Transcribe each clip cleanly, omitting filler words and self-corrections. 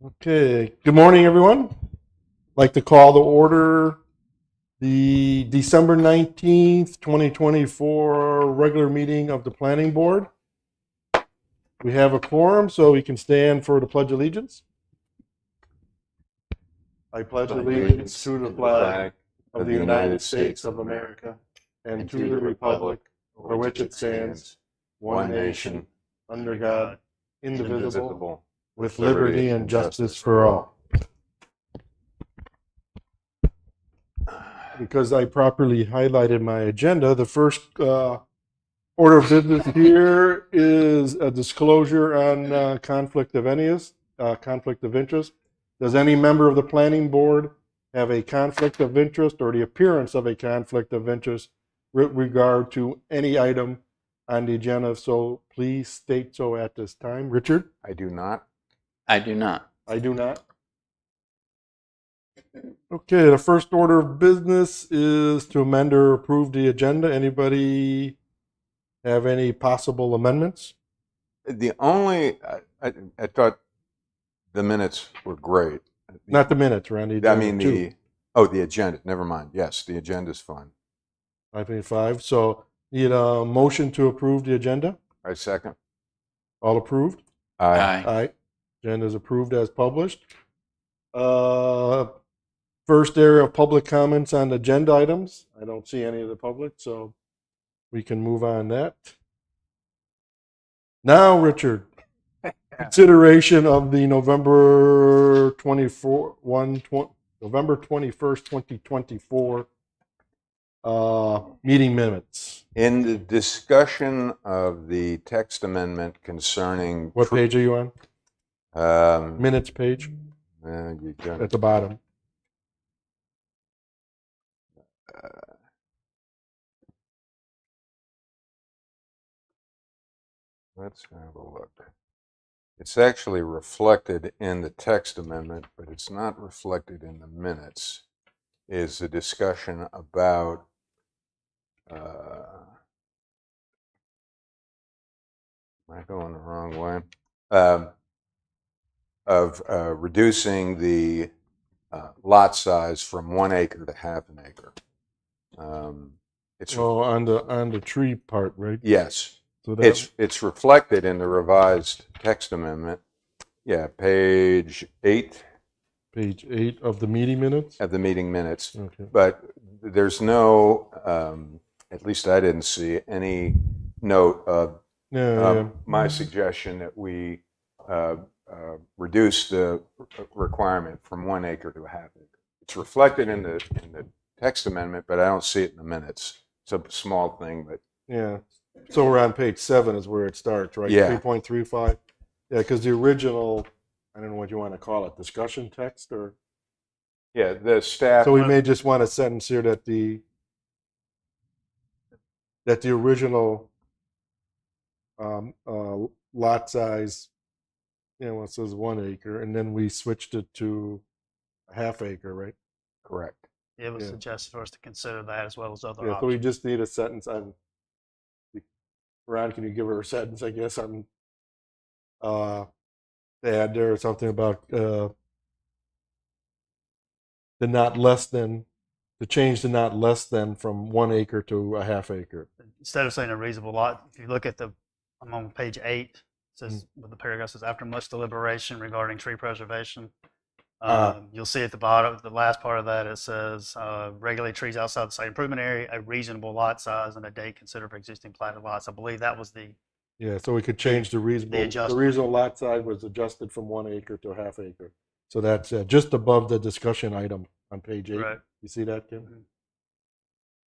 Okay, good morning, everyone. I'd like to call to order the December 19th, 2024 regular meeting of the Planning Board. We have a quorum, so we can stand for the Pledge of Allegiance. I pledge allegiance to the flag of the United States of America and to the republic for which it stands, one nation, under God, indivisible, with liberty and justice for all. Because I properly highlighted my agenda, the first order of business here is a disclosure on conflict of interest. Does any member of the planning board have a conflict of interest or the appearance of a conflict of interest with regard to any item on the agenda? So please state so at this time. Richard? I do not. I do not. I do not. Okay, the first order of business is to amend or approve the agenda. Anybody have any possible amendments? The only, I thought the minutes were great. Not the minutes, Randy. I mean, the agenda. Never mind. Yes, the agenda's fine. 5.5. So need a motion to approve the agenda. I second. All approved? Aye. Aye. Agenda is approved as published. First area of public comments on agenda items. I don't see any of the public, so we can move on that. Now, Richard, consideration of the November 21st, 2024 meeting minutes. In the discussion of the text amendment concerning What page are you on? Minutes page you got, at the bottom. let's have a look. It's actually reflected in the text amendment, but it's not reflected in the minutes. Is a discussion about am I going the wrong way? Of reducing the lot size from 1 acre to half an acre. It's on the tree part, right? yes. So that, It's reflected in the revised text amendment. Yeah, page 8 page 8 of the meeting minutes. of the meeting minutes. Okay. But there's no, at least I didn't see any note of Yeah. my suggestion that we reduce the requirement from 1 acre to a half acre. It's reflected in the text amendment, but I don't see it in the minutes. It's a small thing, but Yeah. So we're on page 7 is where it starts, right? Yeah. 3.35. Yeah, because the original, I don't know what you want to call it, discussion text or. yeah, the staff. So we may just want a sentence here that the original lot size, it says 1 acre, and then we switched it to a half acre, right? Correct. It was Yeah. suggested for us to consider that as well as other Yeah. So we options. just need a sentence on. Ron, can you give her a sentence? I guess on. To add there something about the not less than, to change the not less than from 1 acre to a half acre. Instead of saying a reasonable lot, if you look at I'm on page 8, it says, with the paragraph says, after much deliberation regarding tree preservation, you'll see at the bottom, the last part of that, it says, regulate trees outside the site improvement area, a reasonable lot size, and a date considered for existing platted lots. I believe that was the, Yeah, so we could change the reasonable. The reasonable lot size was adjusted from 1 acre to a half acre. So that's just above the discussion item on page 8. right. You see that, Kim?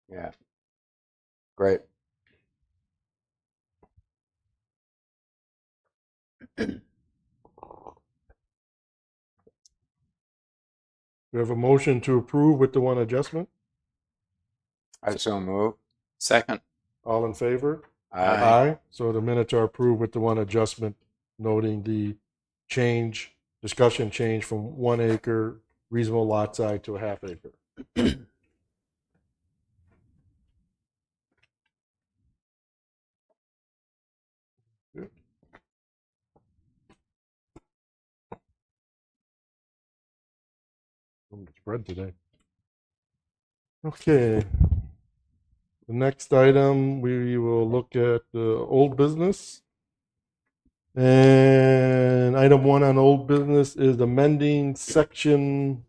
Yeah. Great. We have a motion to approve with the one adjustment. I so move. Second. All in favor? Aye. So the minutes are approved with the one adjustment, noting the discussion change from 1 acre reasonable lot size to a half acre. spread today. Okay. The next item, we will look at old business. And item 1 on old business is amending section,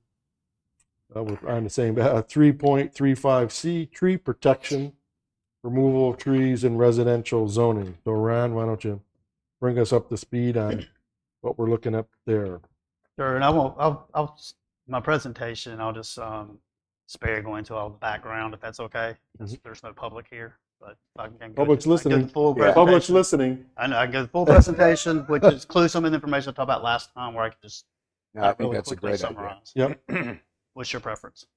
I'm the same, 3.35C, tree protection, removal of trees in residential zoning. So Ron, why don't you bring us up to speed on what we're looking at there? Sure, and my presentation, I'll just spare going into all the background if that's okay. Because there's no public here, but if I can go Public's I can go listening. the full Yeah. Public's presentation. listening. I know I can go the full presentation, which includes some of the information I talked about last time, where I could just No, I think really that's a quickly great summarize. Yep. What's your preference?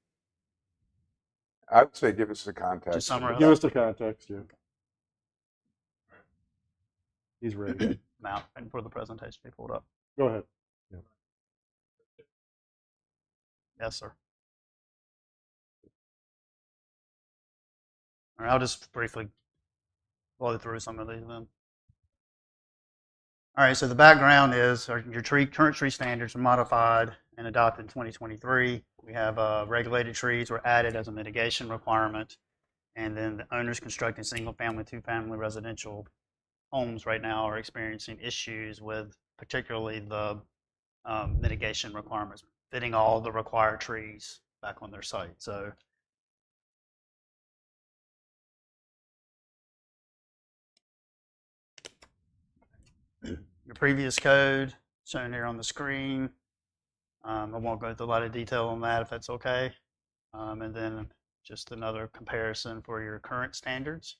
idea. I would say give us the context. Just summarize. Give us the context, yeah. He's ready. Mount and for the presentation be pulled up. Go ahead. Yes, sir. All right, I'll just briefly blow through some of these then. All right, so the background is your current tree standards were modified and adopted in 2023. We have regulated trees were added as a mitigation requirement, and then the owners constructing single-family, two-family residential homes right now are experiencing issues with particularly the mitigation requirements, fitting all the required trees back on their site. So your previous code shown here on the screen. I won't go into a lot of detail on that if that's okay. And then just another comparison for your current standards.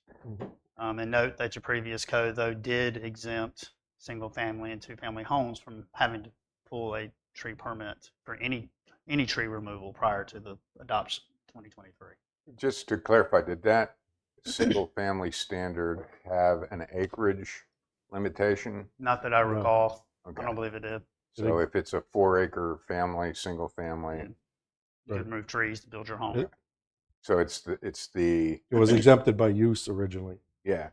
And note that your previous code, though, did exempt single-family and two-family homes from having to pull a tree permit for any tree removal prior to the adoption 2023. Just to clarify, did that single-family standard have an acreage limitation? Not that I No. recall. Okay. I don't believe it did. So if it's a 4-acre family, single family, You Right. could remove trees to build your home. It- so it's the It was exempted by use originally. yeah.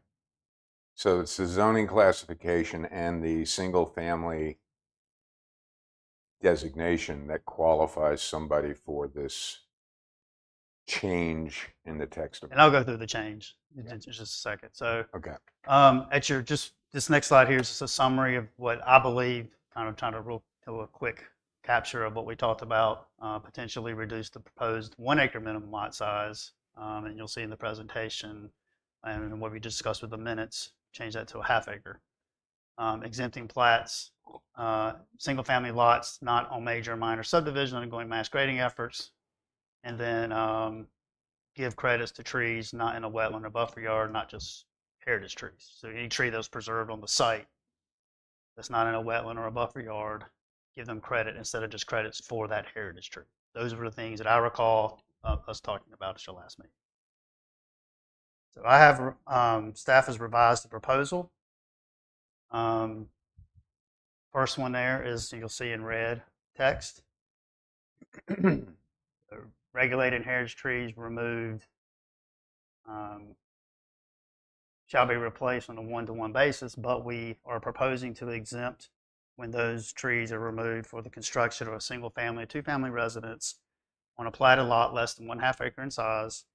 So it's the zoning classification and the single family designation that qualifies somebody for this change in the text of And I'll go through the change in just a second. So okay. at your this next slide here is just a summary of what I believe, kind of trying to do a quick capture of what we talked about, potentially reduce the proposed 1 acre minimum lot size. And you'll see in the presentation and what we discussed with the minutes, change that to a 1/2 acre. Exempting plats, single family lots not on major and minor subdivision undergoing mass grading efforts. And then give credits to trees not in a wetland or buffer yard, not just heritage trees. So any tree that was preserved on the site that's not in a wetland or a buffer yard, give them credit instead of just credits for that heritage tree. Those were the things that I recall us talking about at your last meeting. So I have staff has revised the proposal. First one there is you'll see in red text. Regulated heritage trees removed shall be replaced on a 1-to-1 basis, but we are proposing to exempt when those trees are removed for the construction of a single family, two-family residence on a platted lot less than 1/2 acre in size,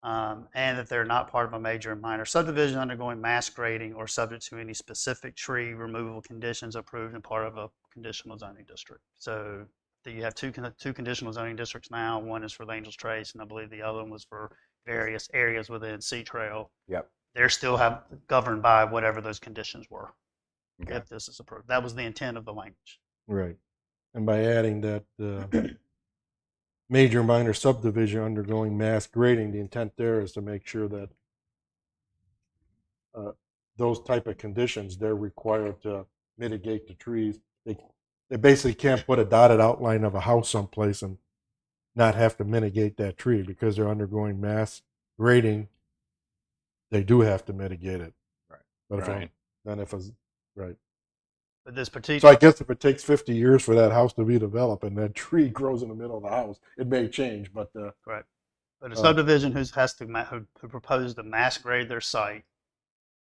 and that they're not part of a major and minor subdivision undergoing mass grading or subject to any specific tree removal conditions approved and part of a conditional zoning district. So you have two conditional zoning districts now. One is for the Angels Trace, and I believe the other one was for various areas within Sea Trail. Yep. They're still governed by whatever those conditions were, Okay. if this is approved. That was the intent of the language. Right. And by adding that major minor subdivision undergoing mass grading, the intent there is to make sure that those type of conditions, they're required to mitigate the trees. They basically can't put a dotted outline of a house someplace and not have to mitigate that tree because they're undergoing mass grading. They do have to mitigate it. Right. But if Right. right. But this So particular I guess if it takes 50 years for that house to be developed and that tree grows in the middle of the house, it may change. But But a subdivision who proposed to mass grade their site,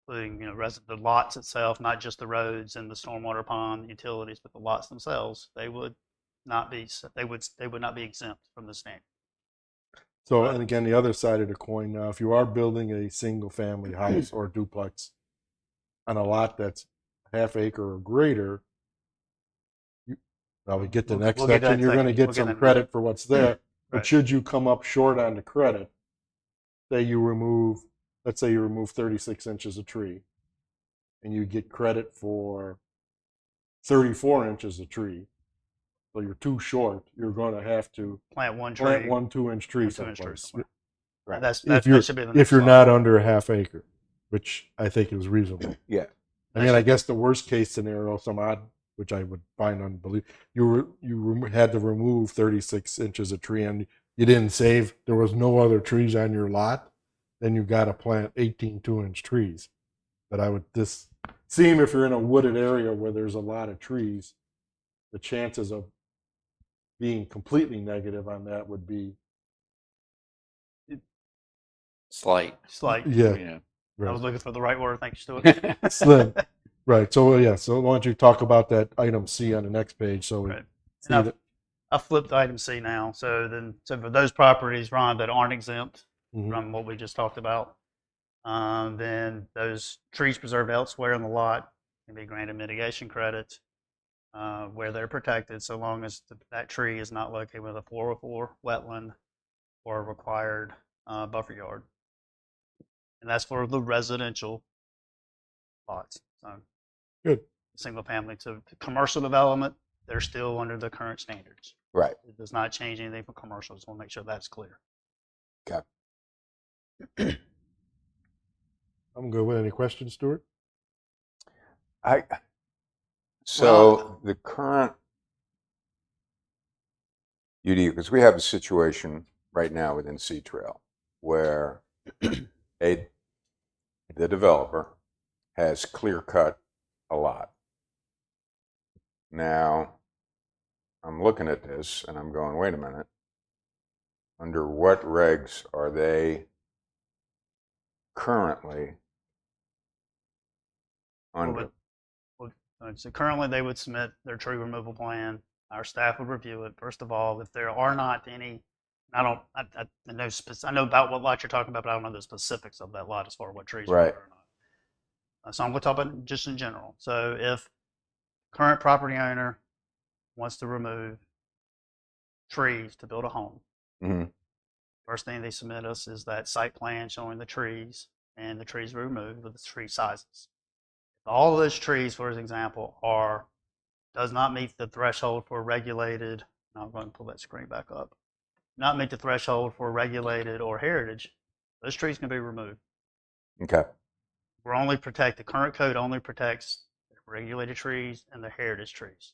including the lots itself, not just the roads and the stormwater pond, the utilities, but the lots themselves, they would not be, they would not be exempt from the standard. So, and again, the other side of the coin now, if you are building a single family house or duplex on a lot that's half acre or greater, now we get to the next We'll get to section, that you're going to section. get We'll get some into credit for what's there. But Right. should you come up short on the credit, say you remove, let's say you remove 36 inches of tree, and you get credit for 34 inches of tree, so you're too short, you're going to have to Plant one tree. plant 1 2-inch tree 2-inch tree someplace. somewhere. Right. That If you're, should be the if next you're slide. not under a half acre, which I think is reasonable. Yeah. And then I guess the worst case scenario, some odd, which I would find unbelievable, had to remove 36 inches of tree and you didn't save, there was no other trees on your lot, then you got to plant 18 2-inch trees. But I would just seem if you're in a wooded area where there's a lot of trees, the chances of being completely negative on that would be Slight. Slight. yeah, Yeah. I was right. looking for the right word. Thank you, Stuart. Slim. Right. So yeah. So why don't you talk about that item C on the next page? So we Right. see And that. I flipped item C now. So for those properties, Ron, that aren't exempt Mhm. from what we just talked about, then those trees preserved elsewhere in the lot can be granted mitigation credit where they're protected, so long as that tree is not located with a 404 wetland or a required buffer yard. And that's for the residential lots. So Good. single family. So commercial development, they're still under the current standards. Right. It does not change anything for commercial. Just want to make sure that's clear. Okay. I'm good with any questions, Stuart? So the current UDU, because we have a situation right now within Sea Trail where the developer has clear cut a lot. Now, I'm looking at this and I'm going, wait a minute. Under what regs are they currently under? So currently, they would submit their tree removal plan. Our staff would review it. First of all, if there are not any, I know about what lot you're talking about, but I don't know the specifics of that lot as far as what trees are Right. there or not. So I'm going to talk about just in general. So if current property owner wants to remove trees to build a home, Mhm. first thing they submit us is that site plan showing the trees and the trees were removed with the tree sizes. All of those trees, for example, does not meet the threshold for regulated. I'm going to pull that screen back up. Not meet the threshold for regulated or heritage. Those trees can be removed. Okay. The current code only protects regulated trees and the heritage trees.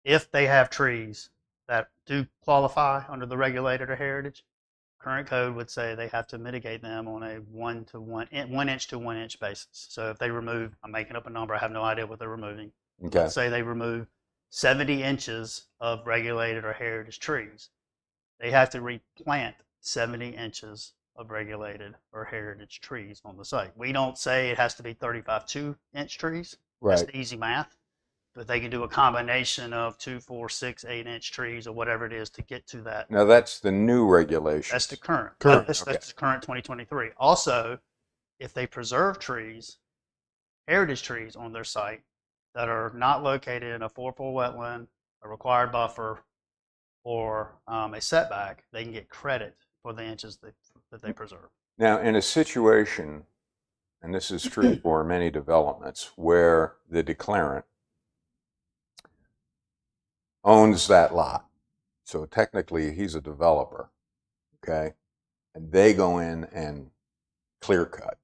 If they have trees that do qualify under the regulated or heritage, current code would say they have to mitigate them on a 1 inch to 1 inch basis. So if they remove, I'm making up a number, I have no idea what they're removing. Okay. Let's say they remove 70 inches of regulated or heritage trees. They have to replant 70 inches of regulated or heritage trees on the site. We don't say it has to be 35 2-inch trees. That's Right. the easy math. But they can do a combination of 2, 4, 6, 8-inch trees or whatever it is to get to that. Now that's the new regulation. That's the current. Current, That's okay. the current 2023. Also, if they preserve trees, heritage trees on their site that are not located in a 404 wetland, a required buffer, or a setback, they can get credit for the inches that they preserve. Now, in a situation, and this is true for many developments, where the declarant owns that lot, so technically he's a developer, okay, and they go in and clear cut.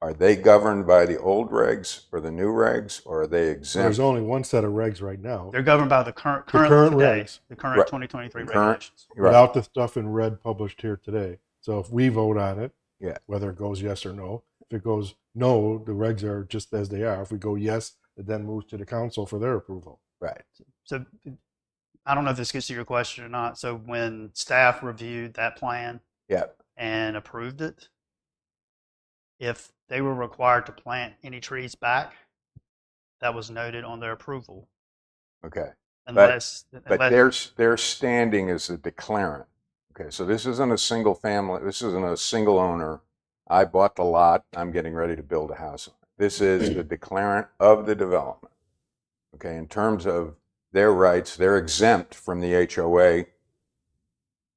Are they governed by the old regs or the new regs, or are they So exempt? there's only one set of regs right now, They're governed by the current current today, regs. the current Right. 2023 The current- regulations. Right. without the stuff in red published here today. So if we vote on it, Yeah. whether it goes yes or no, if it goes no, the regs are just as they are. If we go yes, it then moves to the council for their approval. Right. So I don't know if this gets to your question or not. So when staff reviewed that plan Yeah. and approved it, if they were required to plant any trees back, that was noted on their approval. Okay. unless But their standing as a declarant. Okay, so this isn't a single family, this isn't a single owner. I bought the lot, I'm getting ready to build a house on it. This is the declarant of the development. Okay, in terms of their rights, they're exempt from the HOA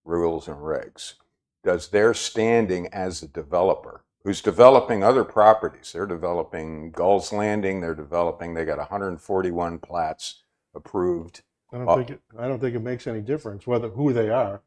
rules and regs. Does their standing as a developer, who's developing other properties, they're developing Gulls Landing, they got 141 plats approved. I don't think it makes any difference who they are.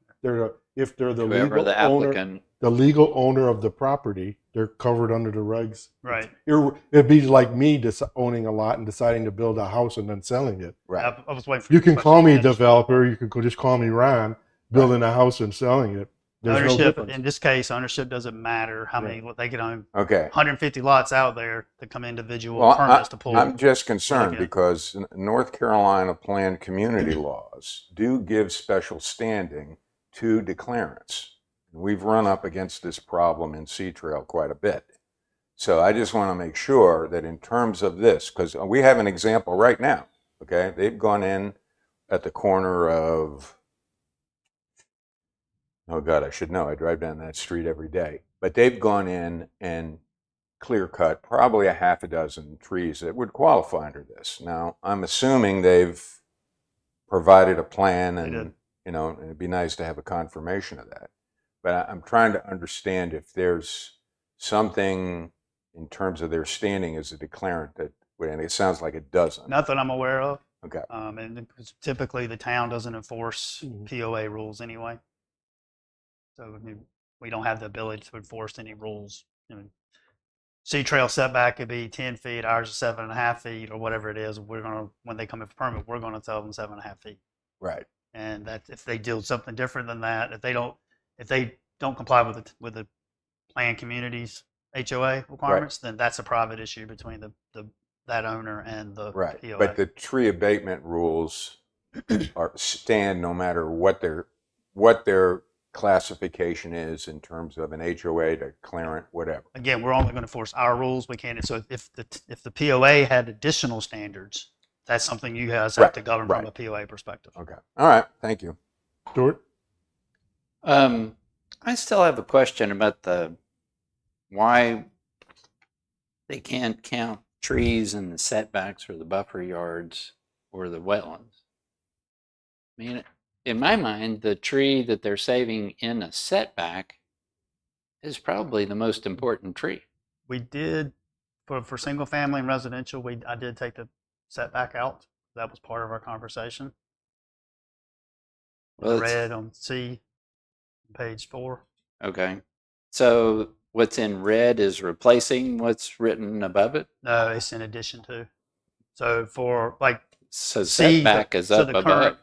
If they're the Whoever legal the owner, applicant, the legal owner of the property, they're covered under the regs. Right. It'd be like me owning a lot and deciding to build a house and then selling it. Right. I was waiting for You can call me a question. developer. You can just call me Ron, building a house and selling it. There's no Ownership, difference. in this case, ownership doesn't matter how many, they can own Okay. 150 lots out there to come individual Well, permits to pull. I'm just concerned Okay. because North Carolina planned community laws do give special standing to declarants. We've run up against this problem in Sea Trail quite a bit. So I just want to make sure that in terms of this, because we have an example right now, okay? They've gone in at the corner of, oh God, I should know. I drive down that street every day. But they've gone in and clear cut probably a half a dozen trees that would qualify under this. Now, I'm assuming they've provided a plan They did. and, you know, it'd be nice to have a confirmation of that. But I'm trying to understand if there's something in terms of their standing as a declarant that, and it sounds like it doesn't. Nothing I'm aware of. Okay. And typically the town doesn't enforce Mhm. POA rules anyway. So we don't have the ability to enforce any rules. Sea Trail setback could be 10 feet, ours is 7.5 feet, or whatever it is. When they come in for permit, we're gonna tell them 7.5 feet. Right. And that if they do something different than that, if they don't comply with the planned communities HOA requirements, then that's a private issue between that owner and the Right. POA. But the tree abatement rules stand no matter what their classification is in terms of an HOA, declarant, whatever. Again, we're only going to enforce our rules. We can't. So if the POA had additional standards, that's something you guys have Right, to govern right. from a POA perspective. Okay. All right. Thank you. Stuart? I still have a question about why they can't count trees in the setbacks or the buffer yards or the wetlands. I mean, in my mind, the tree that they're saving in a setback is probably the most important tree. We did for single family and residential. I did take the setback out. That was part of our conversation. Well, it's- Red on C, page 4. Okay. So what's in red is replacing what's written above it. No, it's in addition to. So for like So C, setback is so up the above. current,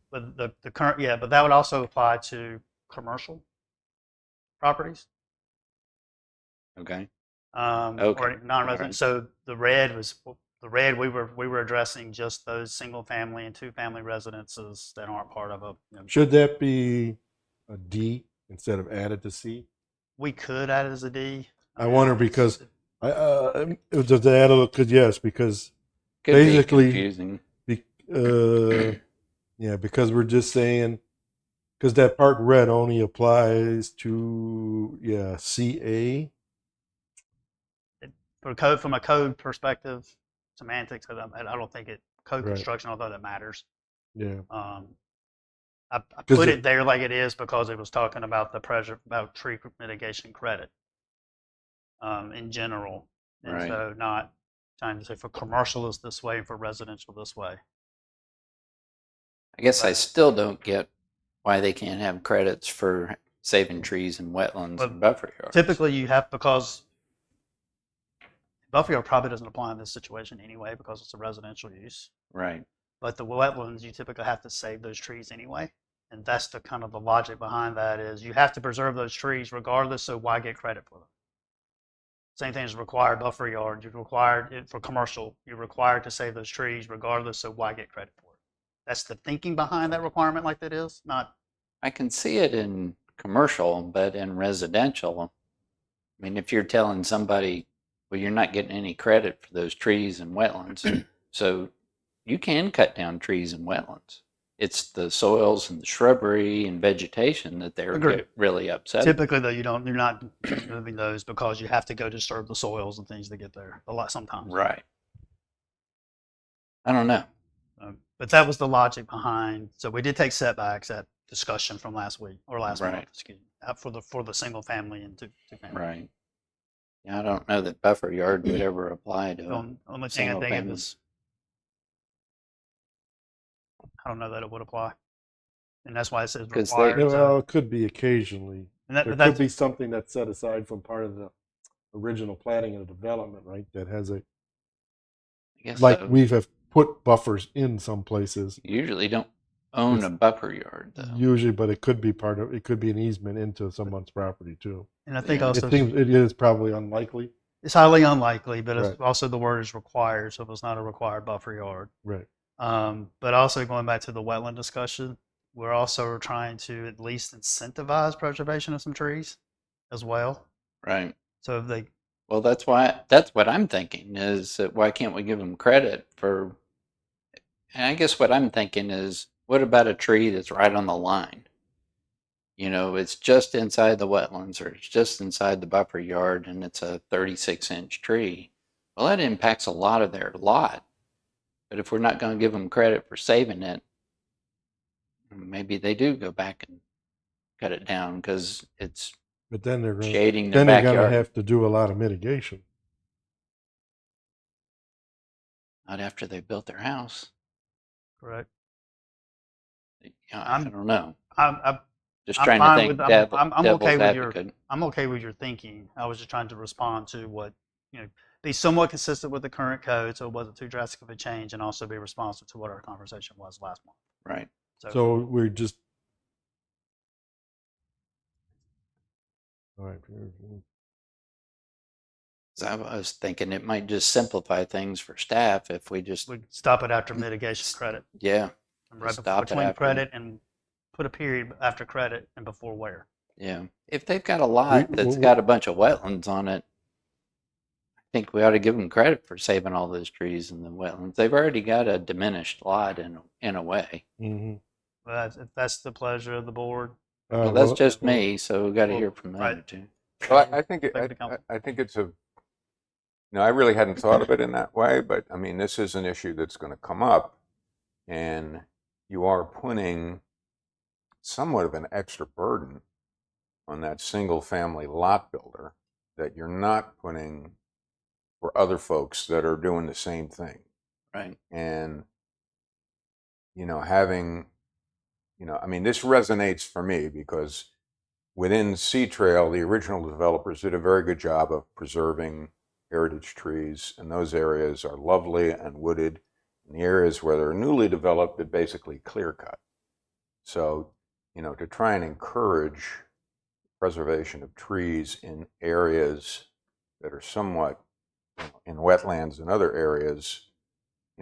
but the current, yeah, but that would also apply to commercial properties. Okay. Or Okay, non-resident. alright. So the red we were addressing just those single family and 2-family residences that aren't part of Should that be a D instead of added to C? we could add it as a D. I wonder because does that add because yes, because Could Basically- be confusing. yeah, because we're just saying because that part red only applies to CA. From a code perspective, semantics, I don't think code Right. construction, although that matters. Yeah. I 'Cause put it- it there like it is because it was talking about about tree mitigation credit in general, and Right. so not trying to say for commercial is this way and for residential this way. I guess I still don't get why they can't have credits for saving trees and wetlands Well, and buffer yards. Typically, you have because buffer yard probably doesn't apply in this situation anyway because it's a residential use. Right. But the wetlands, you typically have to save those trees anyway. And that's the kind of the logic behind that is you have to preserve those trees regardless, so why get credit for them? Same thing as required buffer yard. You're required for commercial, you're required to save those trees regardless, so why get credit for it? That's the thinking behind that requirement like that is, not I can see it in commercial, but in residential, I mean, if you're telling somebody, well, you're not getting any credit for those trees and wetlands, so you can cut down trees in wetlands. It's the soils and the shrubbery and vegetation that they're Agreed. get really upset. Typically, though, you're not moving those because you have to go disturb the soils and things to get there a lot sometimes. Right. I don't know. But that was the logic behind. So we did take setbacks at discussion from last week or last Right. month, excuse me, for the single family and two family. Right. Yeah, I don't know that buffer yard would ever apply to The only thing I single think it family. was, I don't know that it would apply, and that's why it says 'Cause required. Well, it could be occasionally. And that, There but could that's be something that's set aside from part of the original planning and development, right? That has a, I guess like so. we have put buffers in some places You usually don't own a buffer yard, though. usually, but it could be part of, it could be an easement into someone's property too. and I think Yeah. also It seems, it is probably unlikely. it's highly unlikely, but it's Right. also the word is required, so it's not a required buffer yard. Right. But also going back to the wetland discussion, we're also trying to at least incentivize preservation of some trees as well. Right. So if they, Well, that's what I'm thinking is that why can't we give them credit for? And I guess what I'm thinking is, what about a tree that's right on the line? You know, it's just inside the wetlands or it's just inside the buffer yard and it's a 36-inch tree. Well, that impacts a lot of their lot. But if we're not going to give them credit for saving it, maybe they do go back and cut it down because it's But then they're going, shading their then they're going to backyard. have to do a lot of mitigation. Not after they built their house. correct. I I'm- don't know. I'm Just I'm trying to fine think with- I'm- devil, I'm devil's okay with your- advocate. I'm okay with your thinking. I was just trying to respond to what, be somewhat consistent with the current code, so it wasn't too drastic of a change, and also be responsive to what our conversation was last month. Right. So we're just. All right. 'Cause I was thinking it might just simplify things for staff if we just, we stop it after mitigation credit, yeah, and right Stop it between after. credit and put a period after credit and before where. yeah. If they've got a lot We- that's we- got a bunch of wetlands on it, I think we ought to give them credit for saving all those trees in the wetlands. They've already got a diminished lot in a way. Mm-hmm. But if that's the pleasure of the board, Well, that's just me, so we got to well, hear from the right. other two. Well, I think Back to council. I think it's a. No, I really hadn't thought of it in that way, but I mean, this is an issue that's going to come up, and you are putting somewhat of an extra burden on that single-family lot builder that you're not putting for other folks that are doing the same thing. Right. And having, I mean, this resonates for me because within Sea Trail, the original developers did a very good job of preserving heritage trees, and those areas are lovely and wooded. And the areas where they're newly developed, they're basically clear cut. So, to try and encourage preservation of trees in areas that are somewhat in wetlands and other areas,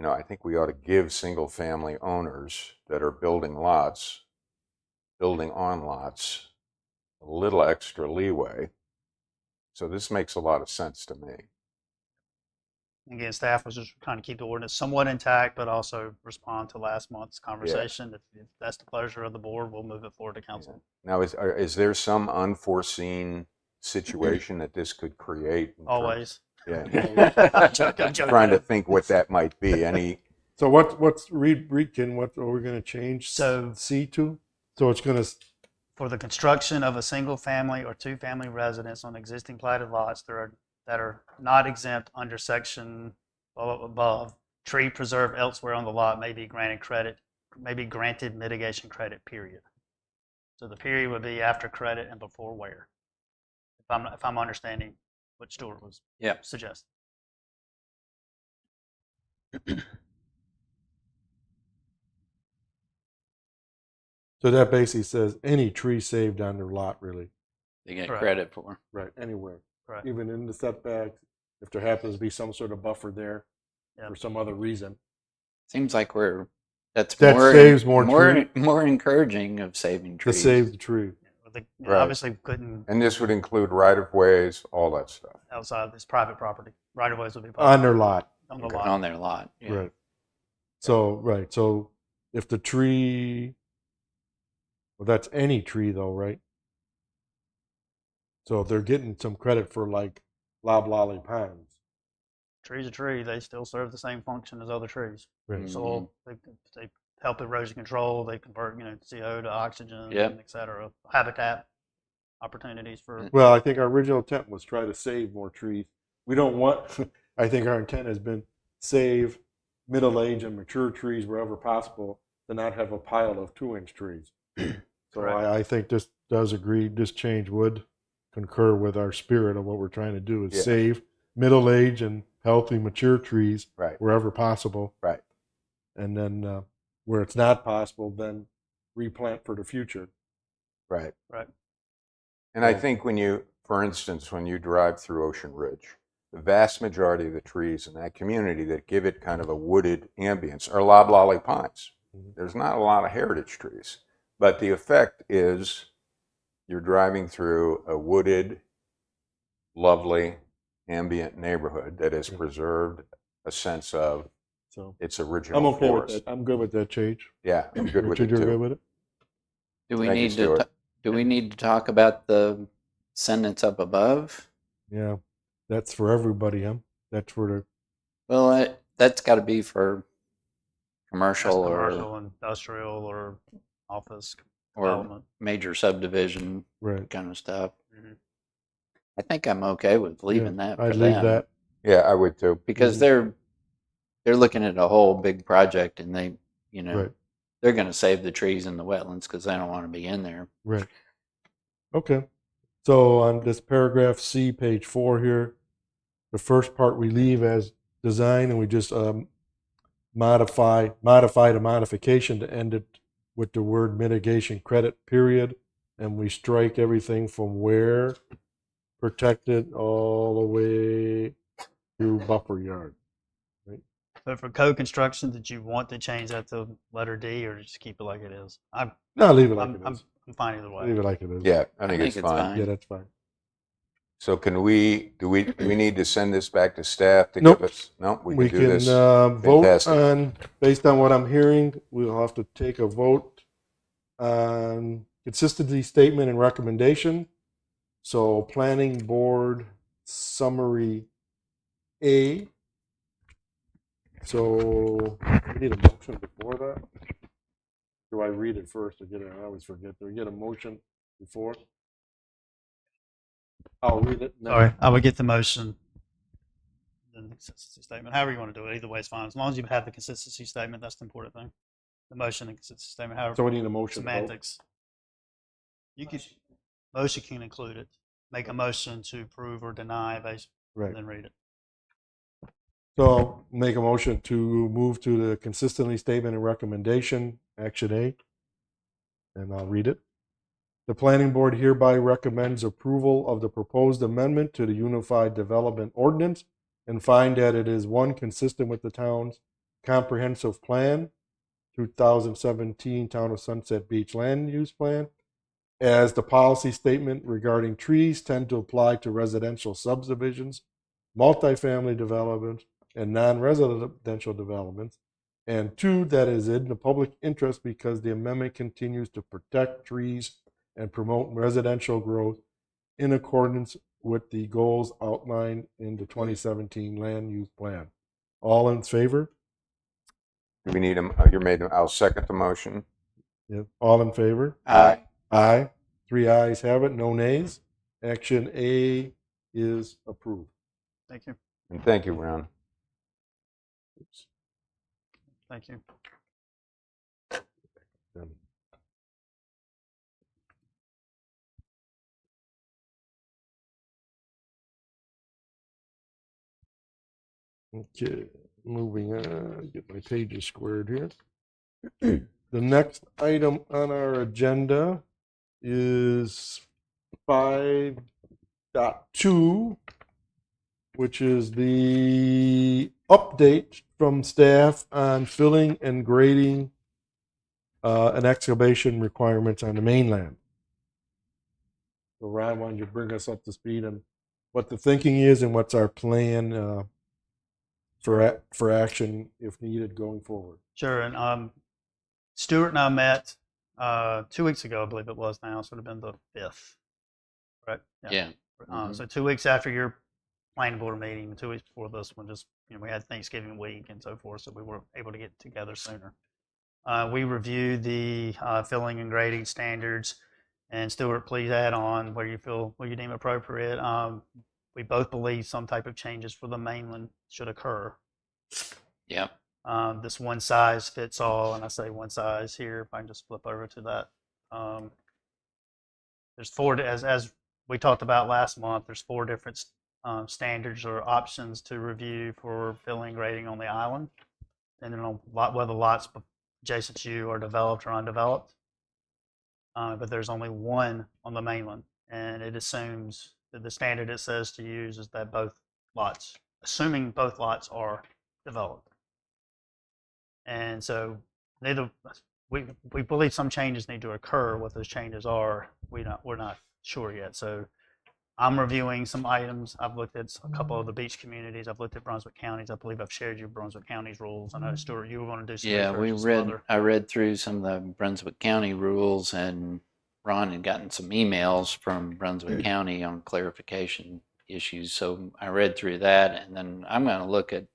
I think we ought to give single family owners that are building on lots, a little extra leeway. So this makes a lot of sense to me. again, staff was just trying to keep the ordinance somewhat intact, but also respond to last month's conversation. If that's the pleasure of the board, we'll move it forward to council. Now, is there some unforeseen situation that this could create? in terms- Always. Yeah. I'm joking. Trying to think what that might be. So what's read Ken, what are we going to change So- C to? So it's going to, For the construction of a single family or two family residence on existing platted lots that are not exempt under section above, tree preserved elsewhere on the lot may be granted mitigation credit, period. So the period would be after credit and before where. If I'm understanding what Stuart was Yeah. suggesting. so that basically says any tree saved on their lot, really. They get Correct. credit for. Right. Anywhere. Correct. Even in the setbacks, if there happens to be some sort of buffer there Yep. for some other reason. Seems like that's That more saves more tree. more encouraging of saving To trees. save the tree. Right. Obviously couldn't And this would include right-of-ways, all that stuff. outside of this private property. Right of ways would be On public their lot. on the Okay. lot. on their lot. Yeah. Right. So, right. So if the tree, well, that's any tree though, right? So they're getting some credit for like loblolly pines. Tree's a tree. They still serve the same function as other trees. Right. Soil, they help erosion control. They convert, CO to oxygen, Yep. et cetera. Habitat opportunities for. Well, I think our original intent was try to save more trees. We don't want, I think our intent has been save middle-aged and mature trees wherever possible to not have a pile of 2-inch trees. So Correct. I think this does agree, this change would concur with our spirit of what we're trying to do is Yeah. save middle-aged and healthy mature trees Right. wherever possible. Right. And then where it's not possible, then replant for the future. Right. Right. And I Yeah. think when you, for instance, when you drive through Ocean Ridge, the vast majority of the trees in that community that give it kind of a wooded ambience are loblolly pines. Mhm. There's not a lot of heritage trees, but the effect is you're driving through a wooded, lovely, ambient neighborhood that has Yeah. preserved a sense of So its original I'm okay forest. with that. I'm good with that change. Yeah, I'm good with Richard, it you're good too. with it? Do we Thank you, need to Stuart. do we need to talk about the sentence up above? Yeah. That's for everybody, huh? That's for the Well, that's got to be for That's commercial commercial, industrial, or office or development. major subdivision right. kind of stuff. Mhm. I think I'm okay with leaving Yeah, that for I'd leave them that. Yeah, I would too. because Mhm. they're looking at a whole big project and they, Right. they're going to save the trees in the wetlands because they don't want to be in there. Right. Okay. So on this paragraph C, page 4 here, the first part we leave as design, and we just modify the modification to end it with the word mitigation credit period, and we strike everything from where protected all the way to buffer yard. So for co-construction, did you want to change that to letter D or just keep it like it is? No, leave it like I'm, it I'm, is. I'm fine either way. Leave it like it is. Yeah, I think it's fine. Yeah, that's fine. So can we, do we need to send this back to staff to Nope. give us? No, we We can do can this. vote Fantastic. on, based on what I'm hearing, we'll have to take a vote on consistency statement and recommendation. So planning board summary A. So we need a motion before that. Do I read it first or get it? I always forget. Do we get a motion before? I'll read it. and then- Sorry, I would get the motion, then the consistency statement, however you want to do it. Either way is fine. As long as you have the consistency statement, that's the important thing. The motion and consistency statement, however, So we need a motion. to vote. semantics. You could, motion can include it. Make a motion to approve or deny, based, Right. and then read it. So make a motion to move to the consistently statement and recommendation, action A. And I'll read it. The planning board hereby recommends approval of the proposed amendment to the Unified Development Ordinance and find that it is one consistent with the town's comprehensive plan, 2017 Town of Sunset Beach Land Use Plan, as the policy statement regarding trees tend to apply to residential subdivisions, multifamily developments, and non-residential developments. And 2, that is in the public interest because the amendment continues to protect trees and promote residential growth in accordance with the goals outlined in the 2017 land use plan. All in favor? Do we need I'll second the motion. Yeah. All in favor? Aye. Aye. 3 ayes have it, no nays. Action A is approved. Thank you. And thank you, Ron. Thank you. Okay, moving on, get my pages squared here. The next item on our agenda is 5.2, which is the update from staff on filling and grading and excavation requirements on the mainland. So Ron, why don't you bring us up to speed on what the thinking is and what's our plan for action if needed going forward. Sure. And Stuart and I met 2 weeks ago, I believe it was now. So it would have been the 5th, right? Yeah. So 2 weeks after your planning board meeting, 2 weeks before this one, just we had Thanksgiving week and so forth, so we were able to get together sooner. We reviewed the filling and grading standards, and Stuart, please add on where you deem appropriate. We both believe some type of changes for the mainland should occur. Yep. This one size fits all, and I say one size here. If I can just flip over to that, there's 4 as we talked about last month. There's 4 different standards or options to review for filling and grading on the island, and then on whether lots adjacent to you are developed or undeveloped. But there's only one on the mainland, and it assumes that the standard it says to use is that both lots, assuming both lots are developed. And so we believe some changes need to occur. What those changes are, we're not sure yet. So I'm reviewing some items. I've looked at a couple of the beach communities. I've looked at Brunswick counties. I believe I've shared you Brunswick county's rules. I know, Stuart, you were going to do some Yeah, research. I read through some of the Brunswick County rules, and Ron had gotten some emails from Brunswick County on clarification issues. So I read through that, and then I'm going to look at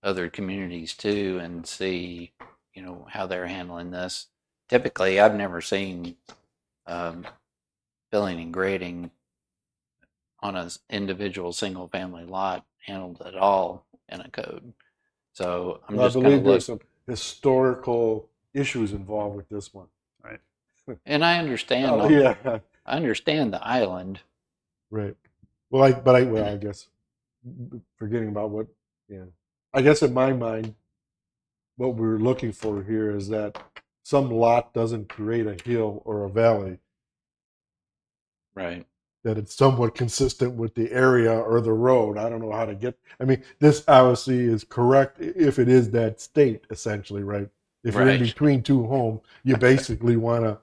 other communities too and see, how they're handling this. Typically, I've never seen filling and grading on an individual single family lot handled at all in a code. So I'm I just going to believe look. there's some historical issues involved with this one. Right. And I understand. Oh, yeah. I understand the island. Right. Well, I guess forgetting about what, I guess in my mind, what we're looking for here is that some lot doesn't create a hill or a valley, Right. that it's somewhat consistent with the area or the road. I don't know how to get, this obviously is correct if it is that state, essentially, right? If you're in Right. between two homes, you basically want to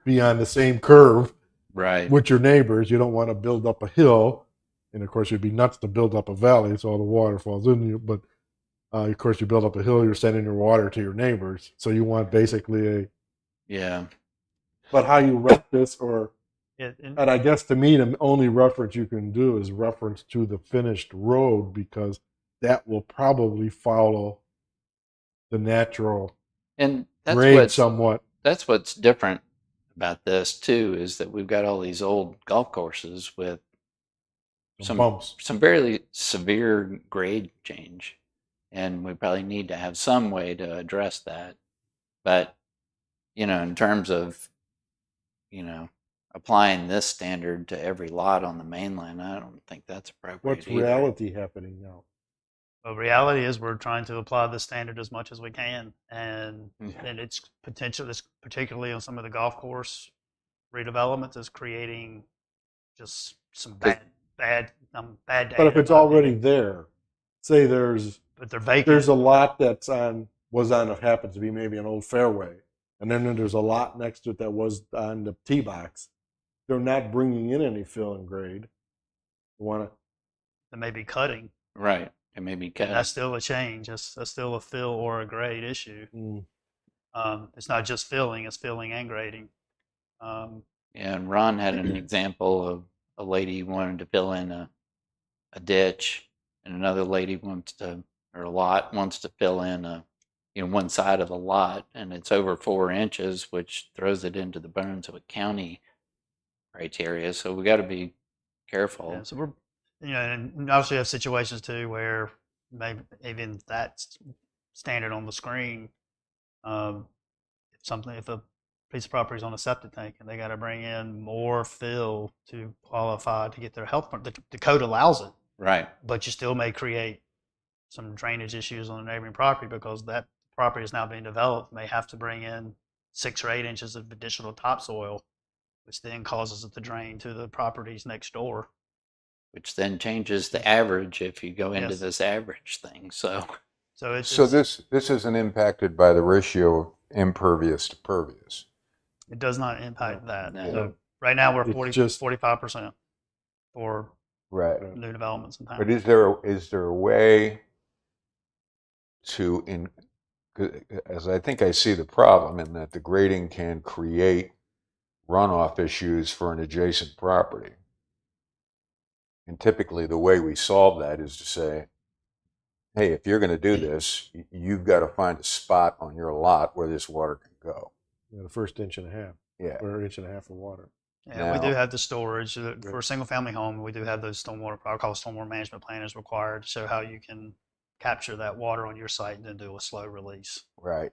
be on the same curve Right. with your neighbors. You don't want to build up a hill, and of course, you'd be nuts to build up a valley, so all the water falls in you. But of course, you build up a hill, you're sending your water to your neighbors. So you want basically a. Yeah. But how you write this, or And and I guess to me, the only reference you can do is reference to the finished road, because that will probably follow the natural And grade somewhat. that's what's different about this too, is that we've got all these old golf courses with Some bumps. some very severe grade change, and we probably need to have some way to address that. But in terms of applying this standard to every lot on the mainland, I don't think that's appropriate. What's either. reality happening now? the reality is we're trying to apply the standard as much as we can, and Yeah. and it's particularly on some of the golf course redevelopments, is creating just some bad data. But if it's already there, say but they're vacant. there's a lot happens to be maybe an old fairway, and then there's a lot next to it that was on the tee box. They're not bringing in any fill and grade. You want to. They may be cutting. Right. It may be And cut. that's still a change. That's still a fill or a grade issue. It's not just filling; it's filling and grading. Yeah, and Ron had an example of a lady wanted to fill in a ditch, and another lady a lot wants to fill in one side of the lot, and it's over 4 inches, which throws it into the Brunswick County criteria. So we got to be careful. Yeah, so we're, and obviously you have situations too where maybe even that standard on the screen, if a piece of property is on a septic tank and they got to bring in more fill to qualify to get their health, the code allows it, Right. but you still may create some drainage issues on the neighboring property because that property is now being developed, may have to bring in 6 or 8 inches of additional topsoil, which then causes it to drain to the properties next door. Which then changes the average if you go into Yes. this average thing. So This isn't impacted by the ratio of impervious to pervious. it does not impact that. No. So right now we're It's 45% for Right. new developments in town. But is there a way as I think I see the problem in that the grading can create runoff issues for an adjacent property. And typically the way we solve that is to say, hey, if you're going to do this, you've got to find a spot on your lot where this water can go. The first inch and a half, Yeah. or inch and a half of water. Yeah, we Now- do have the storage for a single-family home. We do have those stormwater, I call stormwater management plan is required to show how you can capture that water on your site and then do a slow release. Right.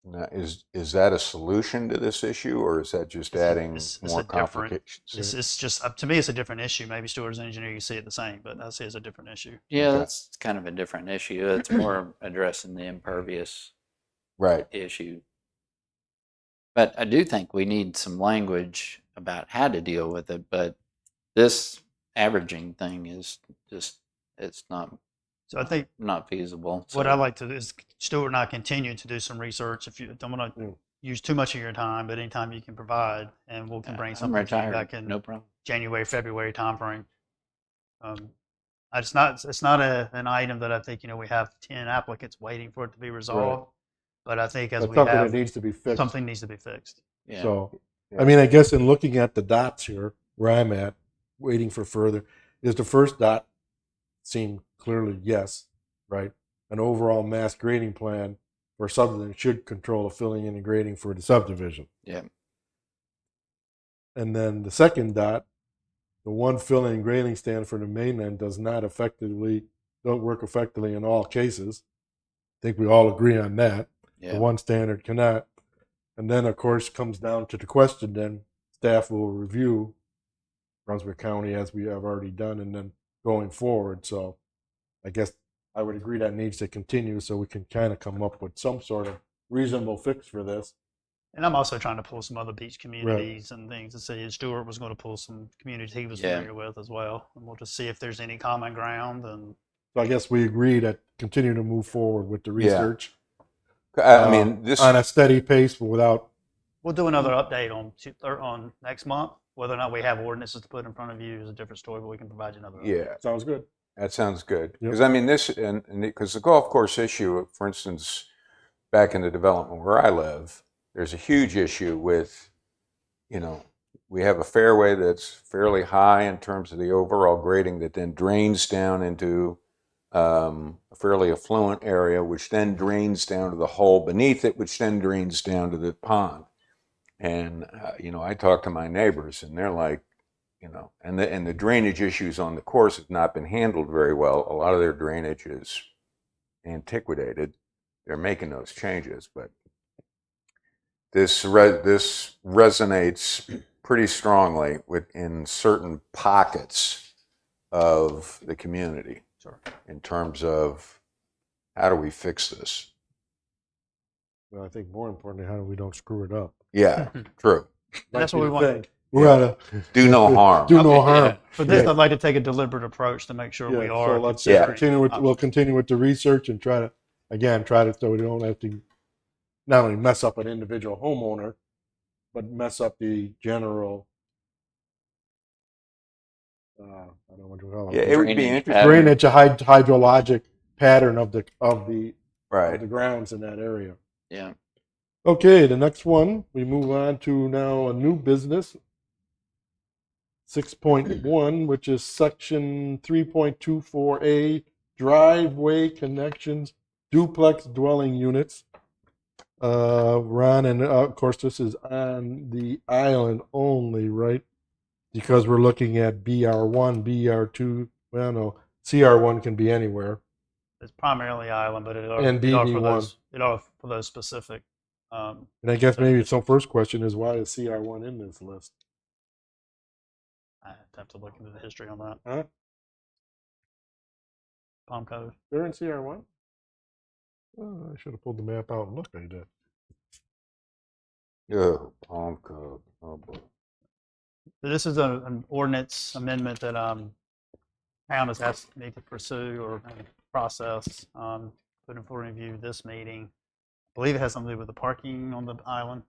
Now, is that a solution to this issue, or is that just adding it's more a different- complications? It's just to me, it's a different issue. Maybe Stuart as an engineer, you see it the same, but I see it's a different issue. Yeah, Okay. that's kind of a different issue. It's more addressing the impervious Right. issue. But I do think we need some language about how to deal with it. But this averaging thing is just, it's So I think not feasible. what So, I like to do is Stuart and I continue to do some research. If you don't want to use too much of your time, but anytime you can provide, and we can bring I'm something to you retired, back in no problem. January, February timeframe. It's not an item that I think, we have 10 applicants waiting for it to be resolved. But I think as But we something that have, needs to be fixed. something needs to be fixed. Yeah. So, Yeah. I mean, I guess in looking at the dots here, where I'm at, waiting for further, is the first dot seem clearly yes, right? An overall mass grading plan for subdivision should control the filling in and grading for the subdivision. Yeah. And then the second dot, the one filling and grading stand for the mainland don't work effectively in all cases. I think we all agree on that. Yeah. The one standard cannot. And then, of course, comes down to the question then staff will review Brunswick County as we have already done and then going forward. So I guess I would agree that needs to continue so we can kind of come up with some sort of reasonable fix for this. And I'm also trying to pull some other beach communities and things to see. And Stuart was going to pull some communities he was Yeah. familiar with as well. And we'll just see if there's any common ground. And So I guess we agree that continue to move forward with the Yeah. research I mean, this. on a steady pace but without. we'll do another update on next month. Whether or not we have ordinances to put in front of you is a different story, but we can provide you another update. Yeah. Sounds good. That sounds good. Yep. Because I mean, this, and because the golf course issue, for instance, back in the development where I live, there's a huge issue with, we have a fairway that's fairly high in terms of the overall grading that then drains down into a fairly affluent area, which then drains down to the hole beneath it, which then drains down to the pond. And, I talk to my neighbors and they're like, and the drainage issues on the course have not been handled very well. A lot of their drainage is antiquated. They're making those changes, but this resonates pretty strongly in certain pockets of the community. Sure. In terms of how do we fix this? Well, I think more importantly, how do we don't screw it up? Yeah, true. That's what we want. We're at Do no harm. do no Okay, harm. yeah. For this, Yeah. I'd like to take a deliberate approach to make sure we Yeah, are. so let's Yeah. continue with we'll continue with the research and try to so we don't have to not only mess up an individual homeowner, but mess up the general. I don't know what you call it. Yeah, it would be Drainage interesting. pattern. Drainage, a hydrologic pattern of the Right. grounds in that area. Yeah. Okay, the next one, we move on to now a new business. 6.1, which is section 3.24A, driveway connections, duplex dwelling units. Ron, and of course, this is on the island only, right? Because we're looking at BR1, BR2, well, no, CR1 can be anywhere. It's primarily island, but And it are BB1. for those specific. And I guess maybe some first question is why is CR1 in this list? I have to look into the history on that. Huh? Palm Cove. They're in CR1? Oh, I should have pulled the map out and looked at it. Oh, Palm Cove. Oh, boy. So this is an ordinance amendment that town has asked me to pursue or process. Put in for review this meeting. I believe it has something to do with the parking on the island.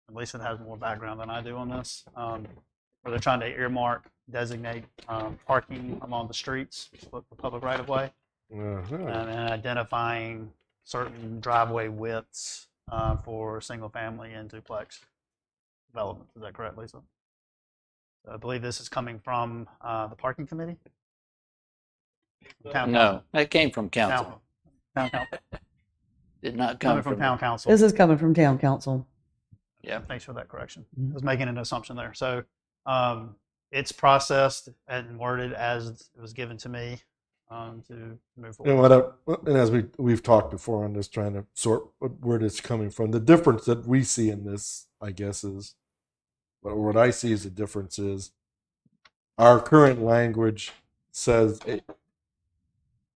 At least it has more background than I do on this. Where they're trying to designate parking along the streets for public right of way. Uh-huh. and identifying certain driveway widths for single family and duplex development. Is that correct, Lisa? I believe this is coming from the parking committee? Town No, council. that came from council. Town council. Did not come Coming from town council. This is coming from town council. Yeah. Thanks for that correction. Mhm. I was making an assumption there. So it's processed and worded as it was given to me to move And forward. and as we've talked before on this, trying to sort where it's coming from. The difference that we see in this, I guess, is what I see as the difference is our current language says